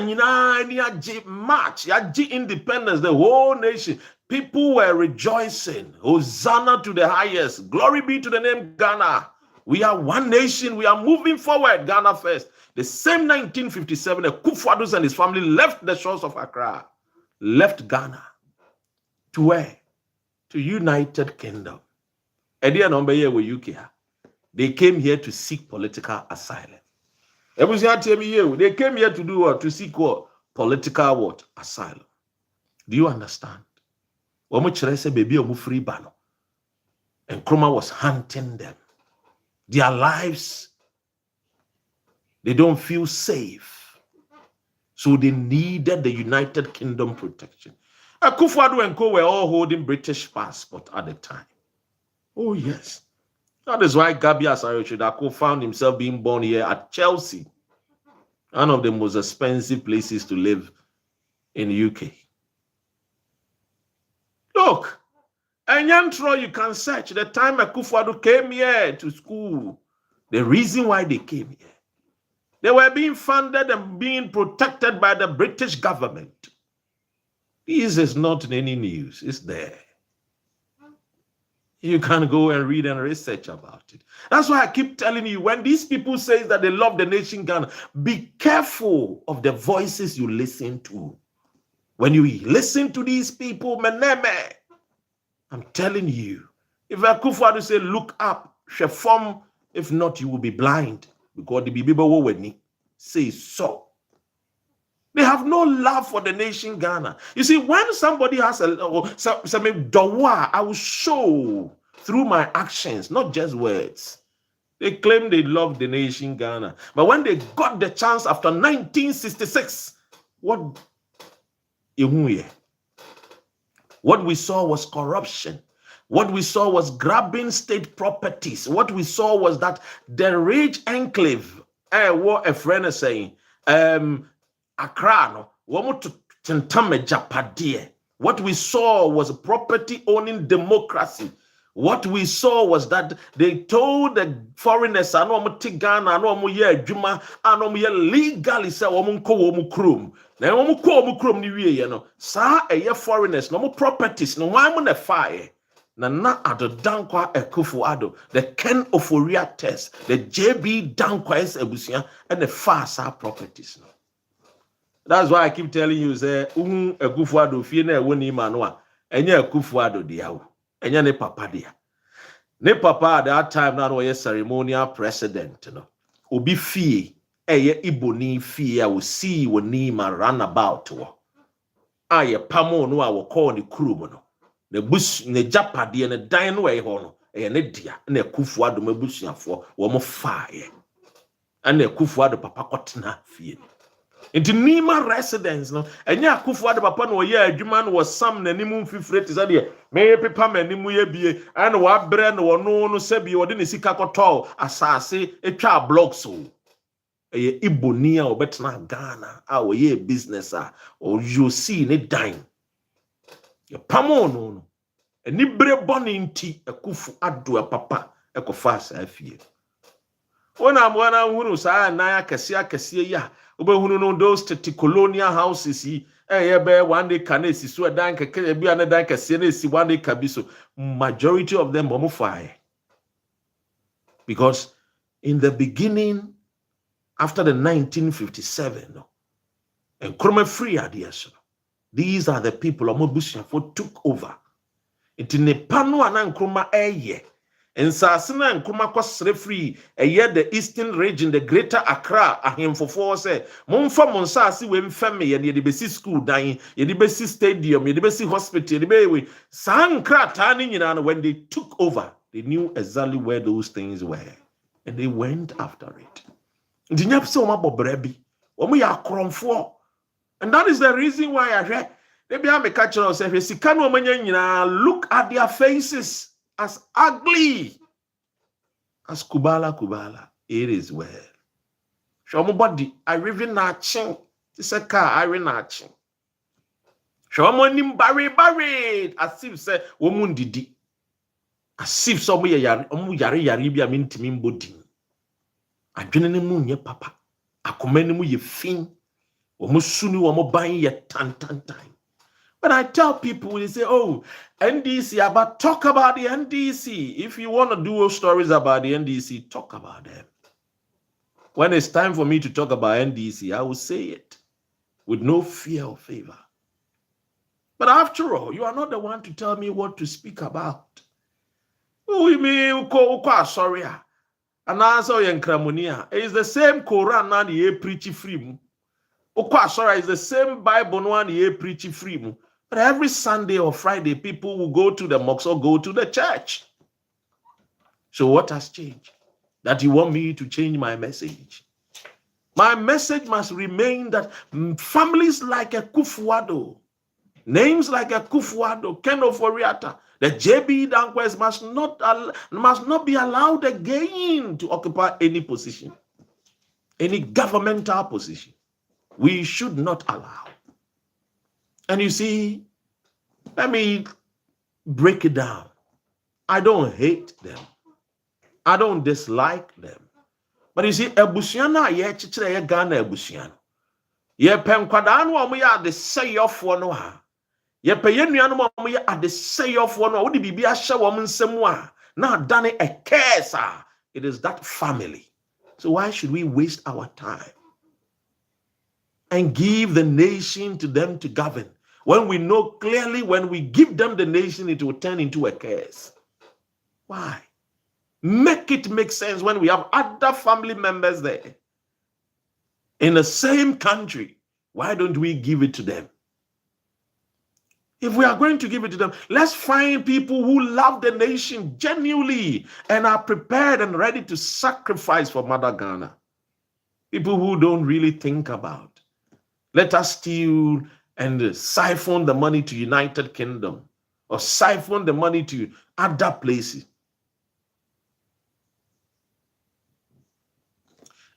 March, independence, the whole nation. People were rejoicing. Hosanna to the highest. Glory be to the name Ghana. We are one nation. We are moving forward. Ghana first. The same 1957, Akufo-Addo and his family left the shores of Accra, left Ghana. To where? To United Kingdom. They came here to seek political asylum. They came here to do what? To seek what? Political what? Asylum. Do you understand? And Nkrumah was hunting them. Their lives, they don't feel safe. So they needed the United Kingdom protection. Akufo-Addo and Co were all holding British passport at the time. Oh, yes. That is why Gabi Asare-Chodako found himself being born here at Chelsea, one of the most expensive places to live in the UK. Look, and Yantro, you can search the time Akufo-Addo came here to school. The reason why they came here. They were being funded and being protected by the British government. This is not in any news. It's there. You can go and read and research about it. That's why I keep telling you, when these people say that they love the nation Ghana, be careful of the voices you listen to. When you listen to these people, meneme, I'm telling you, if Akufo-Addo say, look up, sheform, if not, you will be blind. Because the people will say so. They have no love for the nation Ghana. You see, when somebody has I will show through my actions, not just words. They claim they love the nation Ghana. But when they got the chance after 1966, what? What we saw was corruption. What we saw was grabbing state properties. What we saw was that the rich enclave, what a friend is saying, Accra, what we saw was property owning democracy. What we saw was that they told the foreigners, I know Ghana, I know Juma, I know legally say woman krum. Now woman krum ni we, you know, sa foreigners, no more properties, no one on fire. Na ado dankwa ekufu ado, the Ken Oforia test, the JB dankwa is ebusia, and the fasa properties. That's why I keep telling you, say, ekufu ado, fie na ewo ni manwa, enye ekufu ado diawo, enye ne papa dia. Ne papa at that time, na no ceremonial president, no. Obi fie, eye iboni fie, I will see wo ni ma runabout wo. Aye pamo no a wo call ni krumo no. Ne bus ne japade ne dan no e ho no e ne dia na ekufu ado mabusuafo wo mo faaye ana ekufu ado papa kotena fie nti nima residence no enya akufu ado papa no ye adwuma no wo sam nanim mfifire ti sade me pepa manim ye bie ana wa bre no wo no sabi wo de ne sika kotɔ asase etwa blocks so eye iboni a obetena Ghana a wo ye business a o you see ne dan pamo no eni bre boni nti ekufu ado papa ekofa asa fie wona mwana hunu saa na akese ya obehunu no those colonial houses yi be one day can esi so dan keke bi an dan kese na esi one day can be so majority of them bomo fire because in the beginning after the 1957 no and kroma free ideas. These are the people Omobusiafo took over. It in a pano and Nkrumah eye. And Sasina and Nkrumah kwasre free the eastern region, the greater Accra, ahim for four say, Monfa Monsasi when family and Yedibesi school dying, Yedibesi stadium, Yedibesi hospital, Yedibewe, Sankra turning in when they took over, they knew exactly where those things were. And they went after it. Dinyapso Mabobrebi, Omuya Kromfo. And that is the reason why I read. Maybe I'm a catcher of say, look at their faces as ugly as Kubala. It is well. Show my body. I really not ching. This a car. I really not ching. Show my name buried. As if say woman didi. As if some yari be a mintimim body. I didn't know ye papa. I commend you ye fin. But I tell people, they say, oh, NDC, but talk about the NDC. If you want to do stories about the NDC, talk about them. When it's time for me to talk about NDC, I will say it with no fear or favor. But after all, you are not the one to tell me what to speak about. We mean, sorry. And answer your Kramonia. It's the same Quran now the preach free. Sorry, it's the same Bible one here preaching free. But every Sunday or Friday, people will go to the mosque or go to the church. So what has changed? That you want me to change my message? My message must remain that families like a Kufuado, names like a Kufuado, Ken Oforiata, the JB Danquest must not be allowed again to occupy any position, any governmental position. We should not allow. And you see, let me break it down. I don't hate them. I don't dislike them. But you see, Ebusiana, ye chichire ye Ghana Ebusiano. Ye penkwadano amu ya de say off one ha. Ye peyenuano amu ya de say off one ha. Odi bibi asha wa nsemu na dane ekesa. It is that family. So why should we waste our time and give the nation to them to govern when we know clearly when we give them the nation, it will turn into a curse? Why? Make it make sense when we have other family members there in the same country. Why don't we give it to them? If we are going to give it to them, let's find people who love the nation genuinely and are prepared and ready to sacrifice for Mother Ghana. People who don't really think about. Let us steal and siphon the money to United Kingdom. or siphon the money to other places.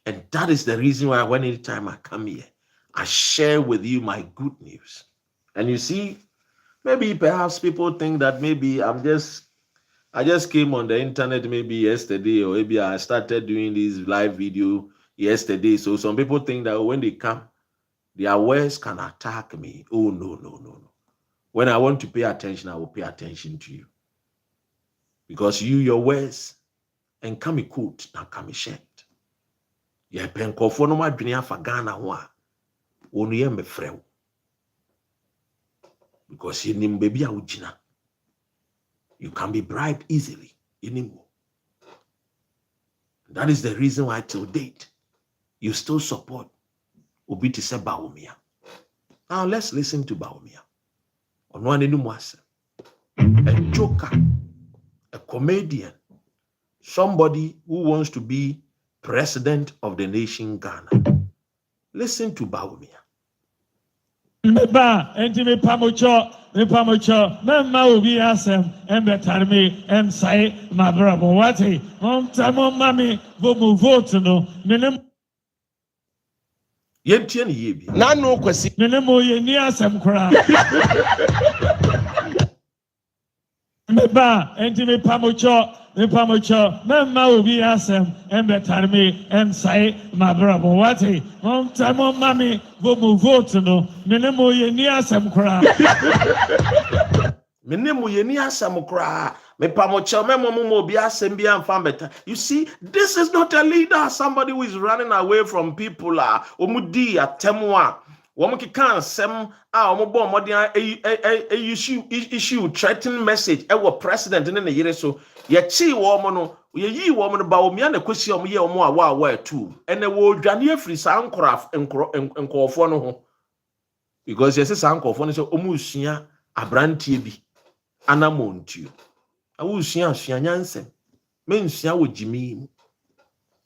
And that is the reason why when anytime I come here, I share with you my good news. And you see, maybe perhaps people think that maybe I just came on the internet maybe yesterday, or maybe I started doing this live video yesterday. So some people think that when they come, their words can attack me. Oh, no. When I want to pay attention, I will pay attention to you. Because your words, and come quote, now come shirt. Yeah, penkofo no madwene afa Ghana ho a wonu ye mefrew because yenim baby a wugina you can be bribed easily anymore. That is the reason why till date you still support obi to say Bawumia. Now let's listen to Bawumia. Ono anenu mwase, a joker, a comedian, somebody who wants to be president of the nation Ghana. Listen to Bawumia. Meba enti me pamocho memma obi asem embetarme emsai mabrabo wati ontamo mami vomu vote no menem Yentie ne yebi na no kwasi menem oyeni asem kora meba enti me pamocho memma obi asem embetarme emsai mabrabo wati ontamo mami vomu vote no menem oyeni asem kora menemu yeni asem kra me pamocha memo obi asem bi amfa beta. You see, this is not a leader, somebody who is running away from people omudi atemwa womuki kan sem omobo modern issue threatening message ewo president ne yere so ye chi wo mo no ye yi wo mo no Bawumia na kwesi omo ye omo awa atu ene wo dwane afiri sa nkofo no ho because yes sa nkofo no so omu usua abrantie bi anamontuo awusua nyansem mensua wo jimi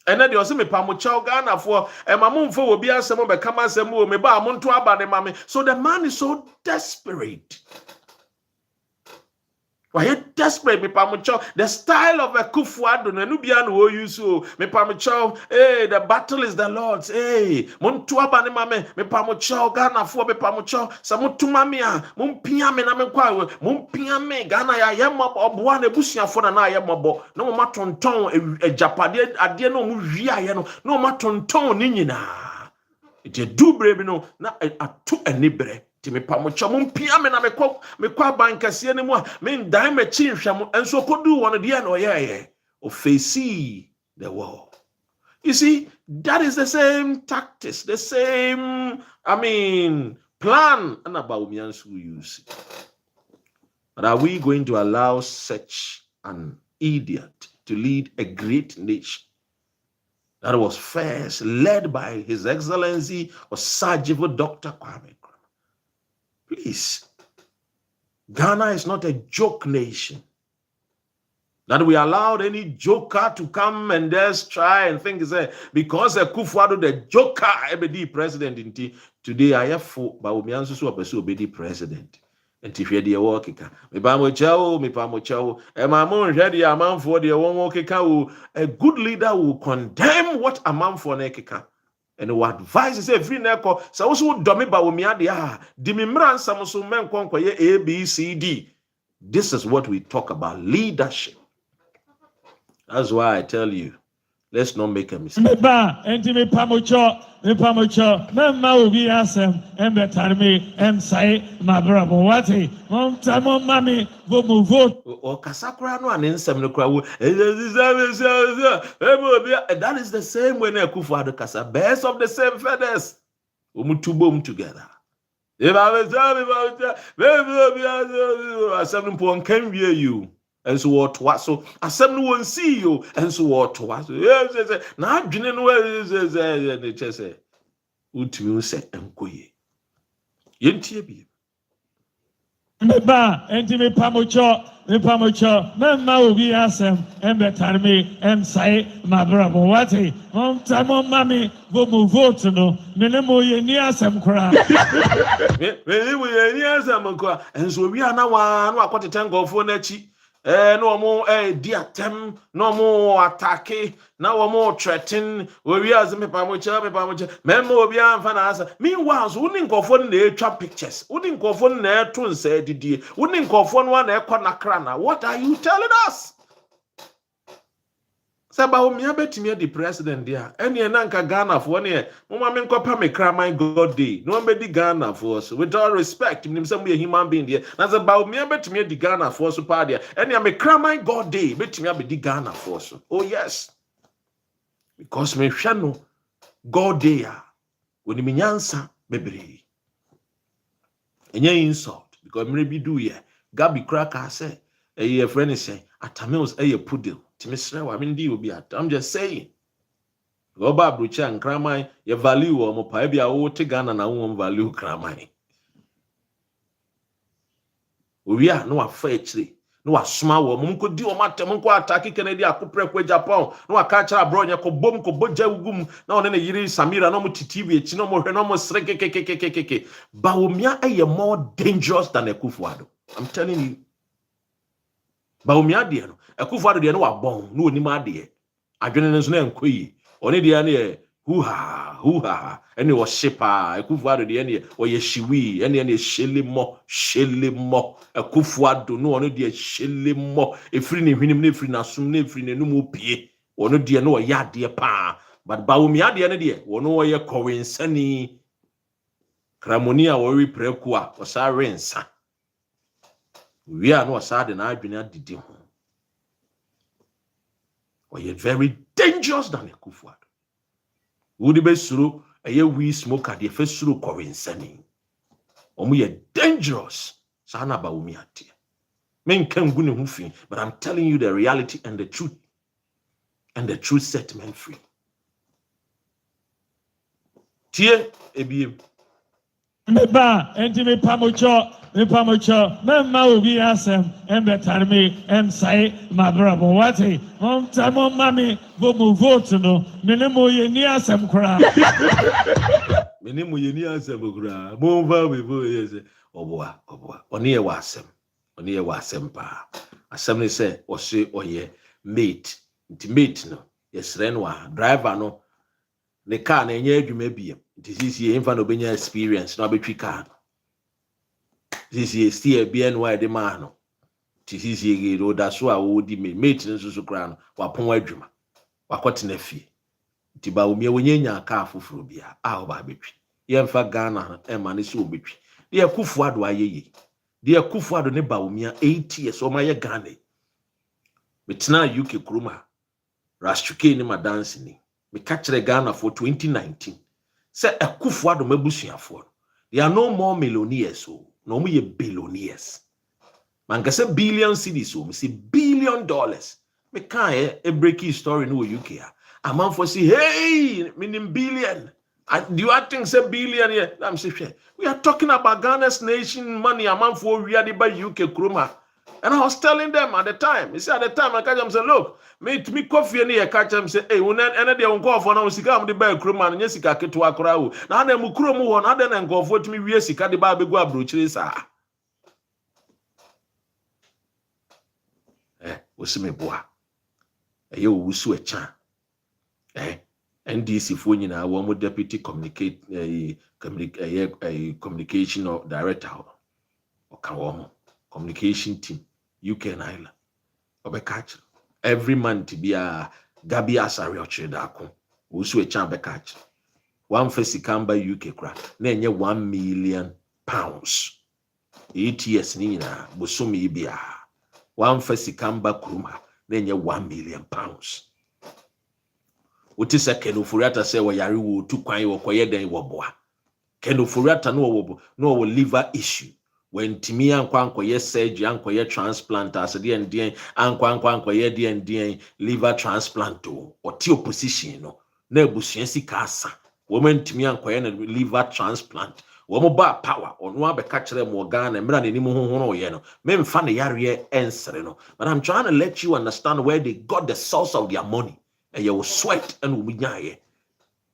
ene de ose me pamocha Ghana for mamumfo wo bi asem be kama asem wo me ba monto aba ne mame. So the man is so desperate. Why desperate me pamocha? The style of a kufuado no bia no use so me pamocha. Hey, the battle is the Lord's. Hey, monto aba ne mame me pamocha Ghana for me pamocha. Sa motuma me a mompia me na me kwa mompia me Ghana ya yemma oboa na busuafo na yemmo no mo matonton ejapade ade no mo hwia ye no mo matonton ni nyina. Ite dubre bi no na atu anibre. Ti me pamocha mompia me na me kwa bankase ne mu a me ndan me chi nhwam enso kodu won de na oyeye o face the wall. You see, that is the same tactics, the same plan and Bawumians who use it. But are we going to allow such an idiot to lead a great nation that was first led by His Excellency Osagyefo Dr. Kwame? Please, Ghana is not a joke nation. That we allowed any joker to come and just try and think because a Kufuado the joker ebedi president inti today I have for Bawumia so abeso obedi president. And if you dear workika, me pamochao, and my mom ready a man for the one workika, a good leader will condemn what a man for nekika. And what advice is every neko, so also dummy Bawumia dia, dimimran samusu men konkoye A, B, C, D. This is what we talk about, leadership. That's why I tell you, let's not make a mistake. Meba enti me pamocho memma obi asem embetarme emsai mabrabo wati ontamo mami vomu vote o kasakura no anensem no kra wo that is the same way na Kufuado kasa, birds of the same feathers omutubom together. If I was asem can hear you. And so what was so asem no won see you and so what was na adwene no ne chese utumi se enkoye yentie bi meba enti me pamocho Nipamocho, Mamma will be asem, Embetarme, and say, my brother, what a Montamo mammy, vote no, Minimo Yeniasem cry. And so we are now one, what a tango for Nechi. No more diatem, no more attack, no more threaten. We are the Pamocha, Memo Bian Fanasa. Meanwhile, wouldn't go for the trap pictures, wouldn't go for the tune said, wouldn't go for one crana. What are you telling us? Saba me abetimi the president there. Ene na nka Ghana for ne. Mama me nkopa me kra my God day. No be the Ghana for us. With all respect, me say we human being there. Na saba me abetimi the Ghana for us pa there. Ene me kra my God day. Betimi be the Ghana for us. Oh yes. Because me hwe no God day a woni me nyansa bebre. Enye insult because me be do ye. Gabi cracker say a friend say atamils a puddle. I'm just saying. Go back, Brucha and Cramai, your value or Mopabia or Tigana and I won't value Cramai. We are no affair, no a small woman could do a matter, Monqua attacking Canada, could prep with Japan, no a catcher, bronya, co bomb, co boja gum, no any year Samira, no more TV, no more, no more sreke. Baumia are more dangerous than a Kufuado. I'm telling you. Baumia dear, a Kufuado dear no a bomb, no ni ma dear. Adrenalin's name quay, only the any hoo ha, any was shipper, a Kufuado the any or ye shiwi, any shilly mo, a Kufuado, no one dear shilly mo, a free name, free na sum name, free no more pie, or no dear no a yard dear pa, but Baumia the any dear, or no ye coin sunny Cramonia or reprequa or sirensa. We are no sad and I do not did him. Or yet very dangerous than a Kufuado. Would the best through a year we smoke at the first through Corin Sunny. Or we are dangerous. Sana Baumiati. Men can go no free, but I'm telling you the reality and the truth. And the truth set men free. Tie ebi. Meba, enti me pamocho, Mamma will be asem, Embetarme, and say, my brother, what a Montamo mammy, vote no, Minimo Yeniasem cry. Minimo Yeniasem cry. Mova with Oboa, Onia wasem pa. Assembly say, or say, or ye, mate, intimate no, yes, renwa, driver no, the car, and ye, may be. This is your infant obedience experience, not between car. This is still a BNY demand. This is your that's why I would be maintenance to crown, wapon wedruma, wakot nefi. Tiba umia wenye car for frubia, our baby. Yemfa Ghana, Emma is so bitchy. Dear Kufuado, aye. Dear Kufuado, neba umia 8 years or my Ghana. Mitna UK Kruma, Rastuke ni ma dancing. Me catch the Ghana for 2019. Say a Kufuado mebusia for. There are no more millionaires, so no more billionaires. Man can say billion cities, so me say $1 billion. Me can't a breaking story no UK. A man for say, hey, meaning billion. And do you think say billion here? I'm saying we are talking about Ghana's nation money. A man for really by UK Kruma. And I was telling them at the time, at the time, I catch them say, look, me coffee and I catch them say, hey, when any day on call for now, Sika, I'm the bear crewman, and Jessica Ketua Crowd. Now then, Mukrumu one, other than go for me, we Sika the Baby Guabruches. Was me boy. You will switch. NDC for you now, one deputy communication or director or communication team. UK and Ireland. Obekach. Every man to be a Gabi Asari or Chedako. Usu a chambekach. One face Kamba UK crack. Nenye £1 million. 8 years nina, Busumi Bia. One face Kamba Kruma. Nenye £1 million. Utisa Kenu Furiata say wa yari wo tu kwan wo koye den wo boa. Kenu Furiata no liver issue. When Timmy and Quanko yes surgery and koye transplant as a DN and Quanko ye DN liver transplant to or tio position no busiensi kasa. Woman Timmy and koye liver transplant Womo ba power or no be catch them Morgan and Brand any Muhono Yeno. Men funny Yarie and but I'm trying to let you understand where they got the source of their money. And you will sweat and will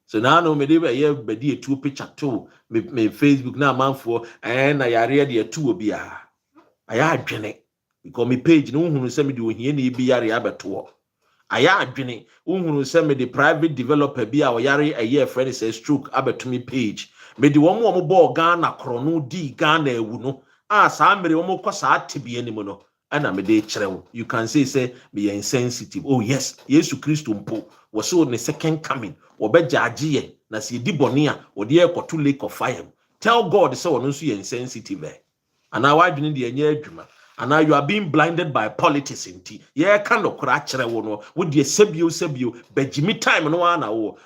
so now no me dey here be a two picture too. Me Facebook now man for and I area the two be a I adwene because me page no hunu say me de ohie na bi yare abeto. I adwene hunu say me the private developer bi a oyare a year friend say stroke abeto me page. Me de wo ball Ghana krono di Ghana ewu no. Saa mere wo kwa saa tebie ni mo no. Ana me dey kyerɛ. You can say be insensitive. Oh yes, Yesu Kristo mpo was so the second coming. Obejaji na si di boni a odi ekoto lake of fire. Tell God say ono so insensitive. And now why didn't the adwuma? And now you are being blinded by politics inti. Yeah, kind of crack no with the sebio bejimi time no one.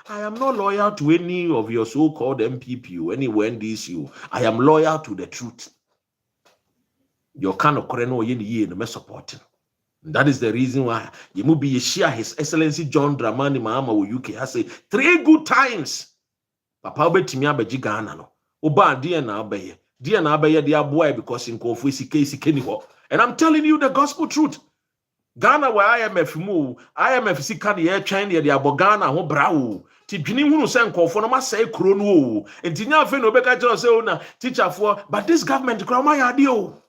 I am not loyal to any of your so-called MPP, any NDCU. I am loyal to the truth. Your kind of no ye no me supporting. That is the reason why you must be share His Excellency John Dramani Mahama wo UK has say 3 good times. Papa obetimi abeji Ghana no. Oba die na abeye. Die na abeye dia boy because in kofu isike ni ho. And I'm telling you the gospel truth. Ghana where IMF mu, IMF sika de ye twen de abo Ghana ho bra wo. Ti dwini hunu se nkofo no ma say kuro no o. Enti nya afi no obeka kire say o na teacher for but this government kura ma ya de o.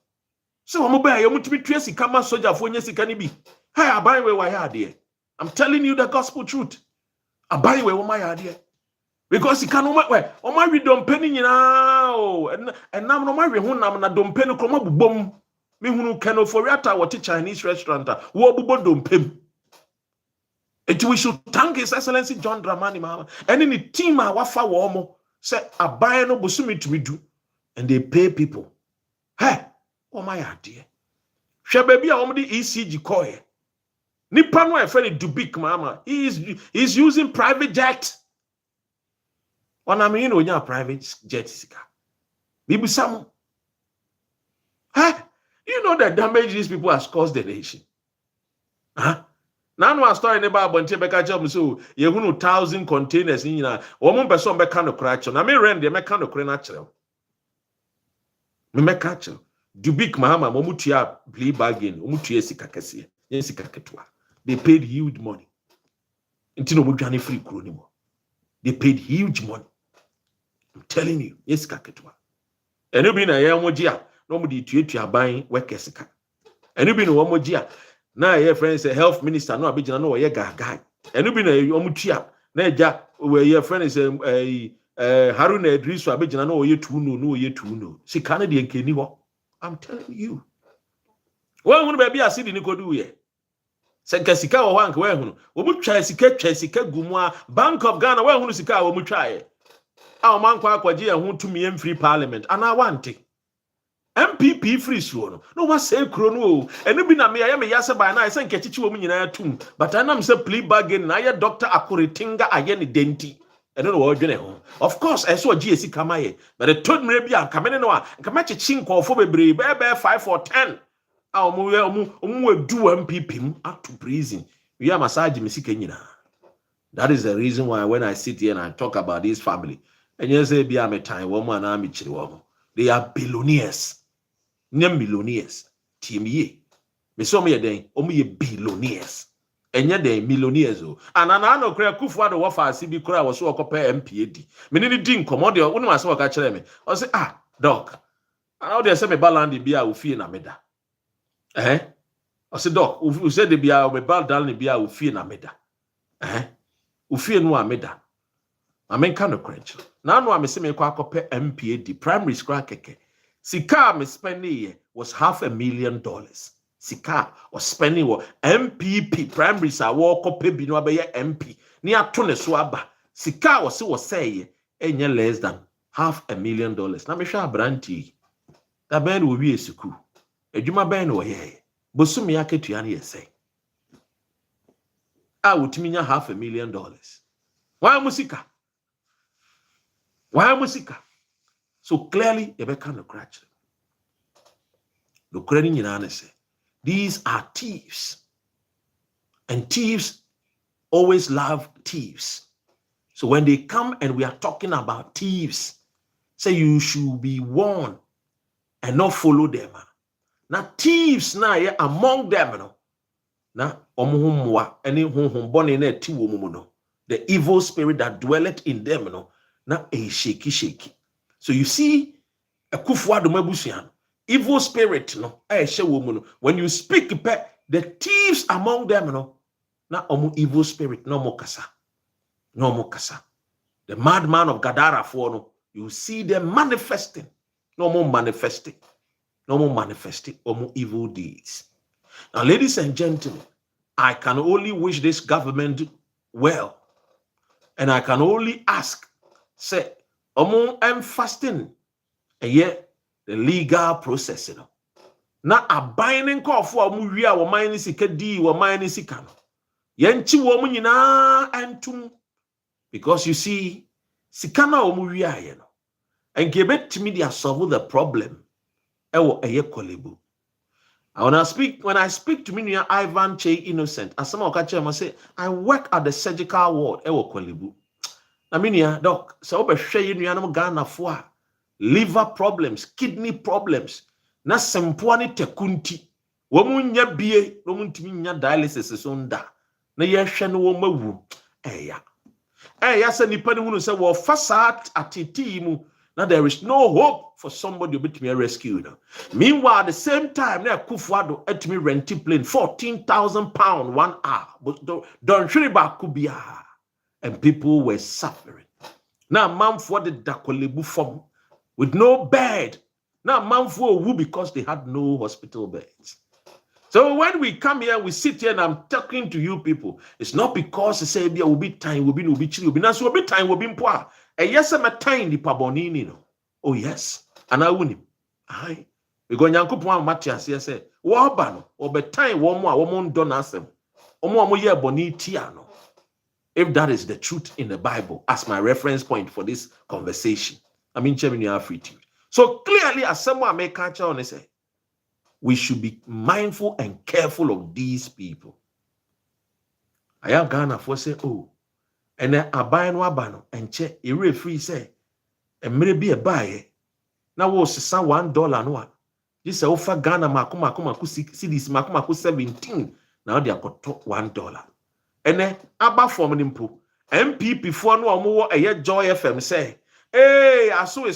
So I'm obey you mutimi tue sika ma soldier fo nya sika ni bi. Hey aban we wa ya de. I'm telling you the gospel truth. Aban we wo ma ya de. Because he can o ma wi dompe ni nyina o. And nam no ma wi ho nam na dompe ni kroma bubom. Me hunu keno for yata what Chinese restaurant wo bubo dompem. It we should thank His Excellency John Dramani Mahama. And in the team wafa wo mo say aban no bosumi to do and they pay people. Hey, oh my idea. Hwe baby a wo de ECG call here. Nipa no e fe ni Dubik mama. He is using private jet. When I mean when you private jet sika. Bibi sam. Hey, you know the damage these people has caused the nation. Huh? Now no story neba abonte beka job so ye hunu 1,000 containers ni na wo mo person beka no kra na me rent de meka no kra na kire. Me meka kire. Dubik Mahama mo mutua plea bargain, mo mutua sika kese. Ye sika ketwa. They paid huge money. Intino mo dwane free kuro ni mo. They paid huge money. I'm telling you, ye sika ketwa. Eno bi na ye mo gia no mo di tuatua ban wekesika. Eno bi no wo mo gia na ye friend say health minister no abegina no ye gaga. Eno bi na wo mo tua na eja we ye friend say Haruna Idrisu abegina no ye tuno no ye tuno. Sika na de nkeni ho. I'm telling you. When hunu baby asidi ni kodu ye. Senka sika wo hanka when hunu. Wo mu twa sika gumu a Bank of Ghana when hunu sika wo mu twa ye. A man kwa akwaje ya hu tumi em free parliament ana wante. MPP free so no wa say kro no enu bi na me ya me yase by na say nkechichi wo mu nyina tum but anam say plea bargain na ya Dr. Akuritinga aye ne denti enu no wo dwene ho of course I saw GSC kamaye but the told me bia kamene no a kamachichi nkofo bebre be 5 or 10 a omu do MPP up to prison we are massage me sika nyina. That is the reason why when I sit here and I talk about this family and you say bia me time wo mu ana me chiri wo they are billionaires. Nyam millionaires. TME. Me so me den, omo ye billionaires. Enye den millionaires o. Anana no kra kufu ado wo fa asibi kra wo so okopa MPAD. Me ni di nkomo de wonu ma se wo ka kire me. O say doc. Ana dey say me balandi bia wo fie na meda. O say doc, wo say de bia me balandi bia wo fie na meda. Wo fie no a meda. Amen kind of crunch. Now no am say me kwa akopa MPAD primary school keke. Sika me spending was $500,000. Sika was spending what MPP primary sa wo kope bi no abaye MP. Ni ato ne so aba. Sika was say enye less than $500,000. Na me hwa abranti. Da ben wo wi esuku. Adwuma ben no ye. Bosumi aketua na yesɛ. Wotimi nya $500,000. Why musika? Why musika? So clearly, you can't scratch them. The credit in say, these are thieves. And thieves always love thieves. So when they come and we are talking about thieves, say you should be warned and not follow them. Now thieves na ye among them no. Na omuhumwa any humbone na ti wo mu no. The evil spirit that dwelleth in them no. Na a shaky. So you see a kufuado mabusian. Evil spirit no. When you speak the thieves among them no. Na omu evil spirit no more kasa. No more kasa. The madman of Gadara for no. You see them manifesting. No more manifesting. No more manifesting. No more evil deeds. Now, ladies and gentlemen, I can only wish this government well. And I can only ask, say, I'm fasting. And yet, the legal process, you know. Na abiding call for Muria or mine is di or mine is ikano. Yenchi woman yina antum. Because you see, Sikana or Muria, you know. And give it to me, they solve the problem. Ewo eye kolebu. When I speak to me, Ivan Che Innocent, as some of the say, I work at the surgical ward. Ewo kolebu. I mean, doc, so be share you no Ghana for liver problems, kidney problems. Na sempoani tekunti. Womunya bie, womuntimi nya dialysis sonda. Na ye hwe no wo mawu. Eya se nipa ni hunu se wo fasat atiti mu. Now there is no hope for somebody to be rescued. Meanwhile, at the same time, now Kufuado at me renting plane £14,000 1 hour. But don't kubia, and people were suffering. Now, man for the Dakolebu form with no bed. Now, man for who because they had no hospital beds. So when we come here, we sit here and I'm talking to you people. It's not because they say there will be time, will be chill, will be nice, will be time, will be poor. And yes, I'm a tiny pabonini. No. Oh, yes. And I win him. Aye. We go Yanko Pwan Matthias, yes, say, Wabano, or be time, one more, don't ask them. Omo ye bonitiano. If that is the truth in the Bible, as my reference point for this conversation, I mean, Germany are free to. So clearly, as someone may catch on and say, we should be mindful and careful of these people. I have Ghana for say, oh, and then I buy no abano and check a free say, and maybe a buy. Now was $1 no. This is offer Ghana makuma see this makuma 17. Now they are got $1. And then Abba from Nimpo MPP for no more a Joy FM say, hey, Asu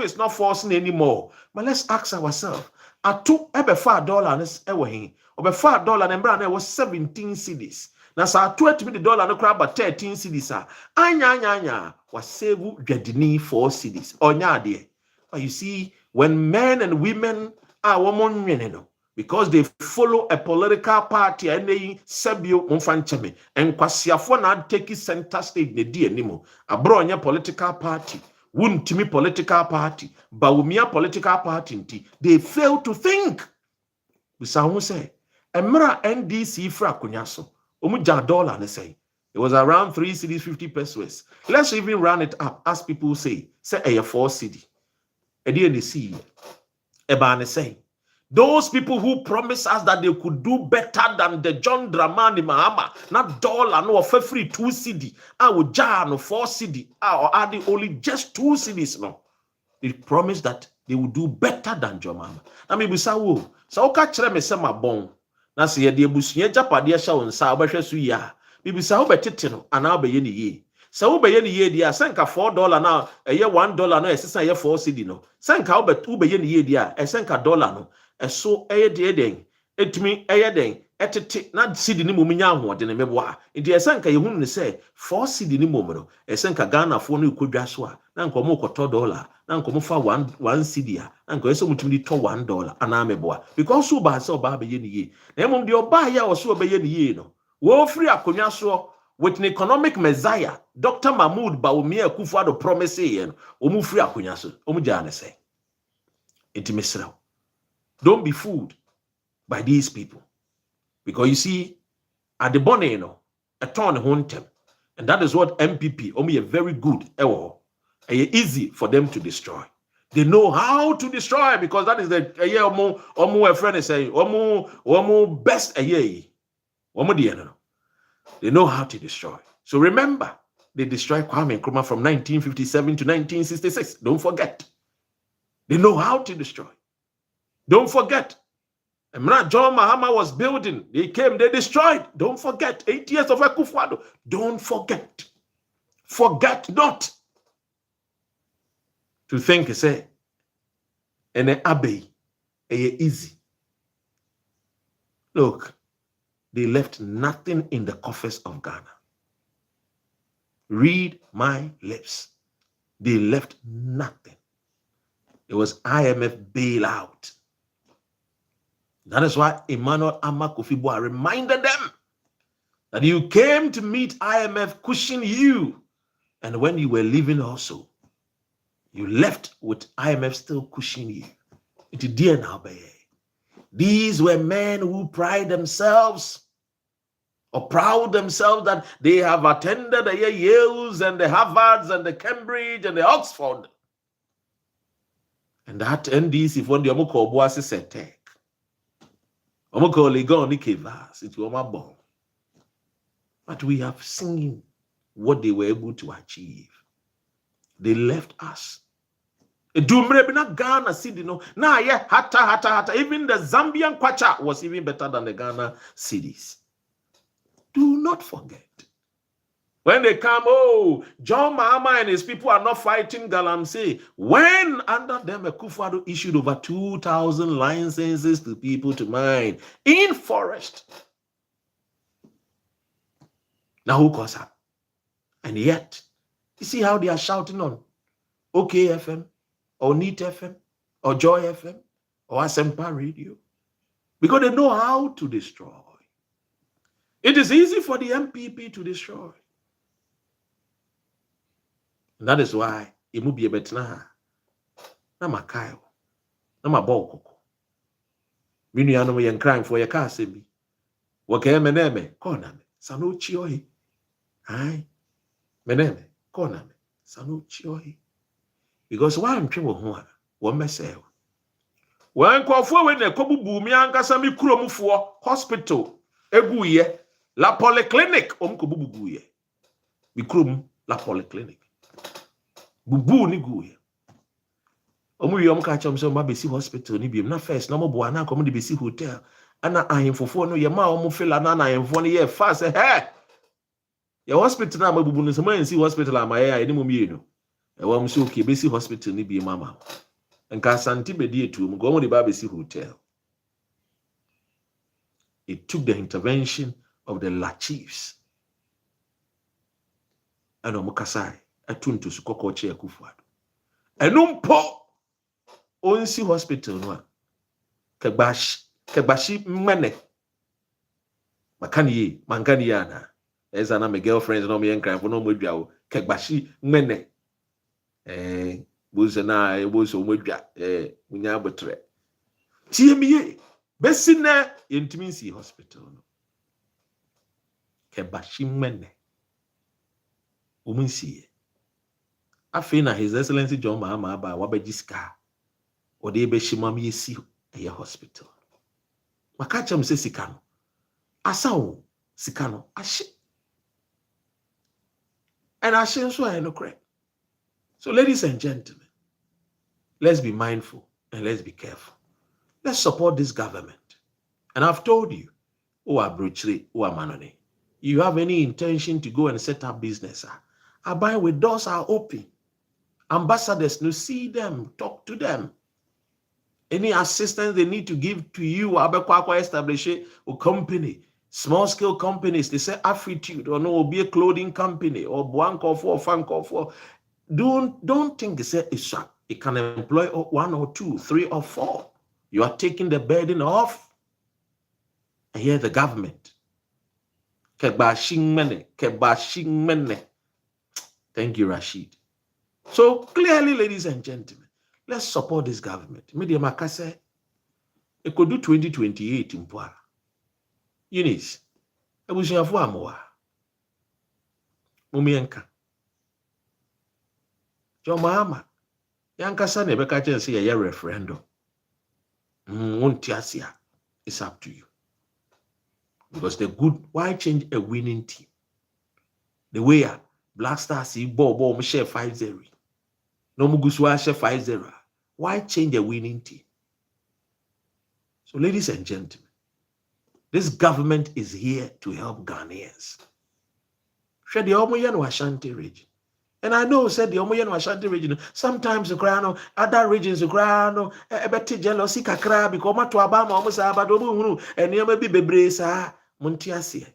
is not forcing anymore. But let's ask ourselves. Atu ebe $5 ewe hin. Obe $5 and brand was 17 cedis. Na sa $20 no crab 13 cedis. Anya was save jedini 4 cedis. Onya de. But you see, when men and women are women, because they follow a political party and they sebio mfancheme and kwasiafo na take center stage ne di animo. Abronya political party. WONTUMI political party, Bawumia political party, they fail to think. We say, Emra NDC fra kunyaso, Omuja dollar, they say. It was around 3 cedis, 50 pesos. Let's even run it up, as people say a 4 cedi. ADNC, Ebane say. Those people who promised us that they could do better than the John Dramani Mahama, not dollar, no, for free 2 cedi, our jar no 4 cedi, or adding only just 2 cedis, no. They promised that they would do better than John Mahama. I mean, we say, oh, so catch them as my bone. Now, see, the Busia Japadia show and Sabasha Suya. We say, oh, betitino, and I'll be any ye. So, be any year, dear, sank a $4 now, a year $1, no, a sister, a year 4 cedi, no. Sank out, but 2 be any year, dear, a sank $1, no. So den etimi den etete na sidi ni muminya ahode ne meboa enti esenka yehunu ne say 4 sidi ni momo no esenka Ghana fo no kodwa so a na nkomo koto $1 na nkomo fa 1 cedi a na nkomo eso mutumi to $1 ana meboa because so ba se oba be ye ne ye na emom de oba ya wo so oba ye ne ye no wo free akonwa so with an economic messiah Dr. Mahmoud Bawumia Kufuado promise ye no omu free akonwa so omu ja ne say enti mesra. Don't be fooled by these people. Because you see, at the Boneno, a ton WONTUMI. And that is what MPP, only a very good, easy for them to destroy. They know how to destroy because that is the a friend is saying, best They know how to destroy. So remember, they destroyed Kwame Nkrumah from 1957 to 1966. Don't forget. They know how to destroy. Don't forget. And when John Mahama was building, they came, they destroyed. Don't forget. 8 years of Akufo-Addo. Don't forget. Forget not to think, say, and an abbey, easy. Look, they left nothing in the coffers of Ghana. Read my lips. They left nothing. It was IMF bailout. That is why Emmanuel Amakofi-Boa reminded them that you came to meet IMF cushion you. And when you were leaving also, you left with IMF still cushioning you. It is dear now, these were men who pride themselves or proud themselves that they have attended the Yales and the Harvards and the Cambridge and the Oxford. And that NDC for the Omoko Boasi Setek. Omoko Legon Nikevas, it was my bomb. But we have seen what they were able to achieve. They left us. Ghana city no. Nah, yeah, hata. Even the Zambian kwacha was even better than the Ghana cities. Do not forget. When they come, oh, John Mahama and his people are not fighting Galamsey. When under them, Akufo-Addo issued over 2,000 licenses to people to mine in forest. Now who caused her? And yet, you see how they are shouting on OKFM, or NEET FM, or Joy FM, or Asempa Radio. Because they know how to destroy. It is easy for the MPP to destroy. And that is why it will be a betna. Na makayo. Na mabokoko. Minu ya no yen crying for your car sebi. Wake meneme, kona me. Sano chiohi. Aye. Meneme, kona me. Sano chiohi. Because why I'm trouble one, one myself. When Kwafo when the Kobu Bumi Ankasami Kuromufo Hospital, Eguye, La Polyclinic, Omkobuguye. Bikrum La Polyclinic. Bubu ni guye. Omu yom ka chom so ma besi hospital ni biem na first na mo bo ana kom de besi hotel. Ana ahemfofo no ye ma omu fela na ahemfo no ye fa say hey. Your hospital na mabubu no so man si hospital amaye ai ni mo mienu. E wa mso ke besi hospital ni biem mama. Nka santi bedi etu mu go mo de ba besi hotel. It took the intervention of the La Chiefs. Ano mukasai atuntu sukoko che Akufo-Addo. Enumpo onsi hospital no kegbashi mmene makani ana eza na my girlfriends no me enkran for no modua o kegbashi mmene bozo na bozo modua munya abotre tiemiye besi na yentimi si hospital no kegbashi mmene umunsi afina His Excellency John Mahama aba wabajiska ode be shimam yesi eye hospital makacha mse sikano asawo sikano ashe and ashe so I no correct. So ladies and gentlemen, let's be mindful and let's be careful. Let's support this government. And I've told you, Abruchri, Manone, you have any intention to go and set up business, Abai with doors are open. Ambassadors, no, see them, talk to them. Any assistance they need to give to you, Abekwakwa establish a company, small scale companies, they say Afritude, or no, be a clothing company, or Bwanko for Fanko for. Don't think it can employ 1 or 2, 3 or 4. You are taking the burden off. And here the government. Kebashing mene. Thank you, Rashid. So clearly, ladies and gentlemen, let's support this government. Media Makase, it could do 2028 in Poa. Eunice, I wish you have one more. Mumienka. John Mahama, Yankasa Nebeka say a referendum. Wontiasia, it's up to you. Because why change a winning team? The way Black Stars, Bo, share 5-0. No Muguswa share 5-0. Why change a winning team? So, ladies and gentlemen, this government is here to help Ghanaians. Share the Omoyan Ashanti region. And I know, said the Omoyan Ashanti region, sometimes the crown, other regions, the crown, a better jealousy, kakra, because my to Abama almost abadobu, and you may be bebresa, Montiasia.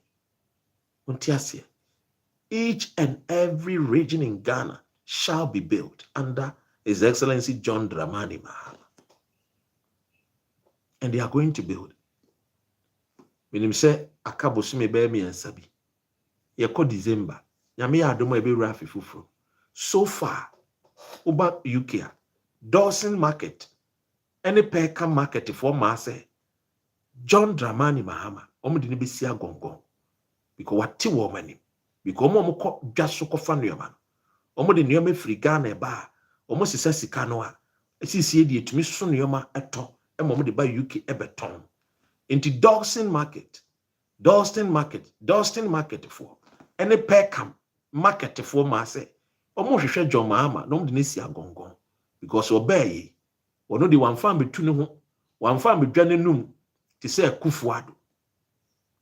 Montiasia. Each and every region in Ghana shall be built under His Excellency John Dramani Mahama. And they are going to build. When him say, Akabosumi Bemi and Sabi, Yako December, Yami Adomo Ebe Rafi Fufro. So far, Uba UK, Dawson Market, any Peka Market for Mase, John Dramani Mahama, Omudini Bisia Gongon, because what ti woman, because Momo just so cofanio man, Omudi Niome Frigane Ba, almost a Sassikanoa, a CCD to Miss Sunioma eto, and Momodi by UK Ebeton. Into Dawson Market for any Peckham market for Marse. Almost share John Mahama, no Denisia Gongon, because obey or no the one farm between one farm between noon to say a kufuado.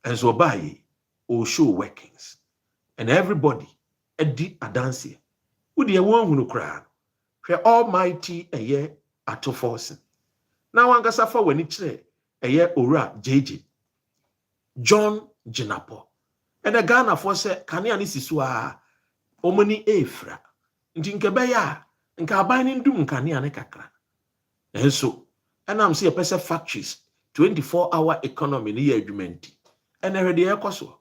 And so obey or show workings. And everybody a deep a dance. Would the one who cry? Almighty a year at forcing. Now one gets suffer when it's a year ora JJ John Jinapo. And a Ghana for say, Kania Nisisua Omani Efra. Ntinkebeya, nkabani ndum nkania ne kakra. And so, and I'm see a person factories, 24-hour economy ni adwumenti. And already ekoso.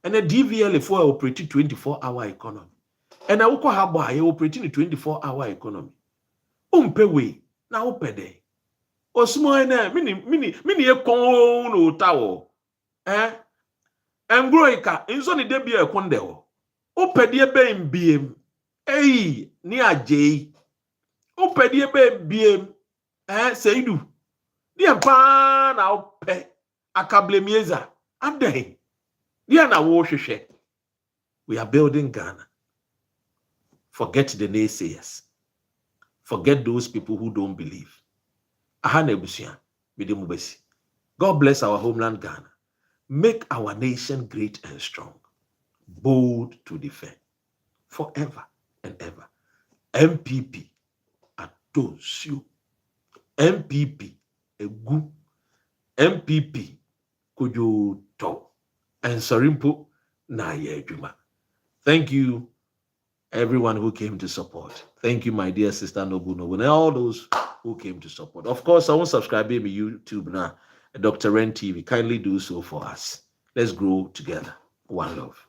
And a DVL for operating 24-hour economy. And a uko habo aye operating 24-hour economy. Umpe we na upede. Osmo ene mini ekon no tawo. Engroika inzo ni debia ekonde ho. Upede ebe mbiem. Hey, ni ajay. Upedi ebe biem. Seidu. Ni pa na upe. Akablemieza. Ade. Dia na wo hwehwe. We are building Ghana. Forget the naysayers. Forget those people who don't believe. Ahana ebusia. Bidi mubesi. God bless our homeland Ghana. Make our nation great and strong. Bold to defend. Forever and ever. MPP Atosio. MPP Egu. MPP Kujoto. And Sarimpo Nayejuma. Thank you, everyone who came to support. Thank you, my dear sister Nobu, and all those who came to support. Of course, I won't subscribe to YouTube now. Dr. Ren TV, kindly do so for us. Let's grow together. One love.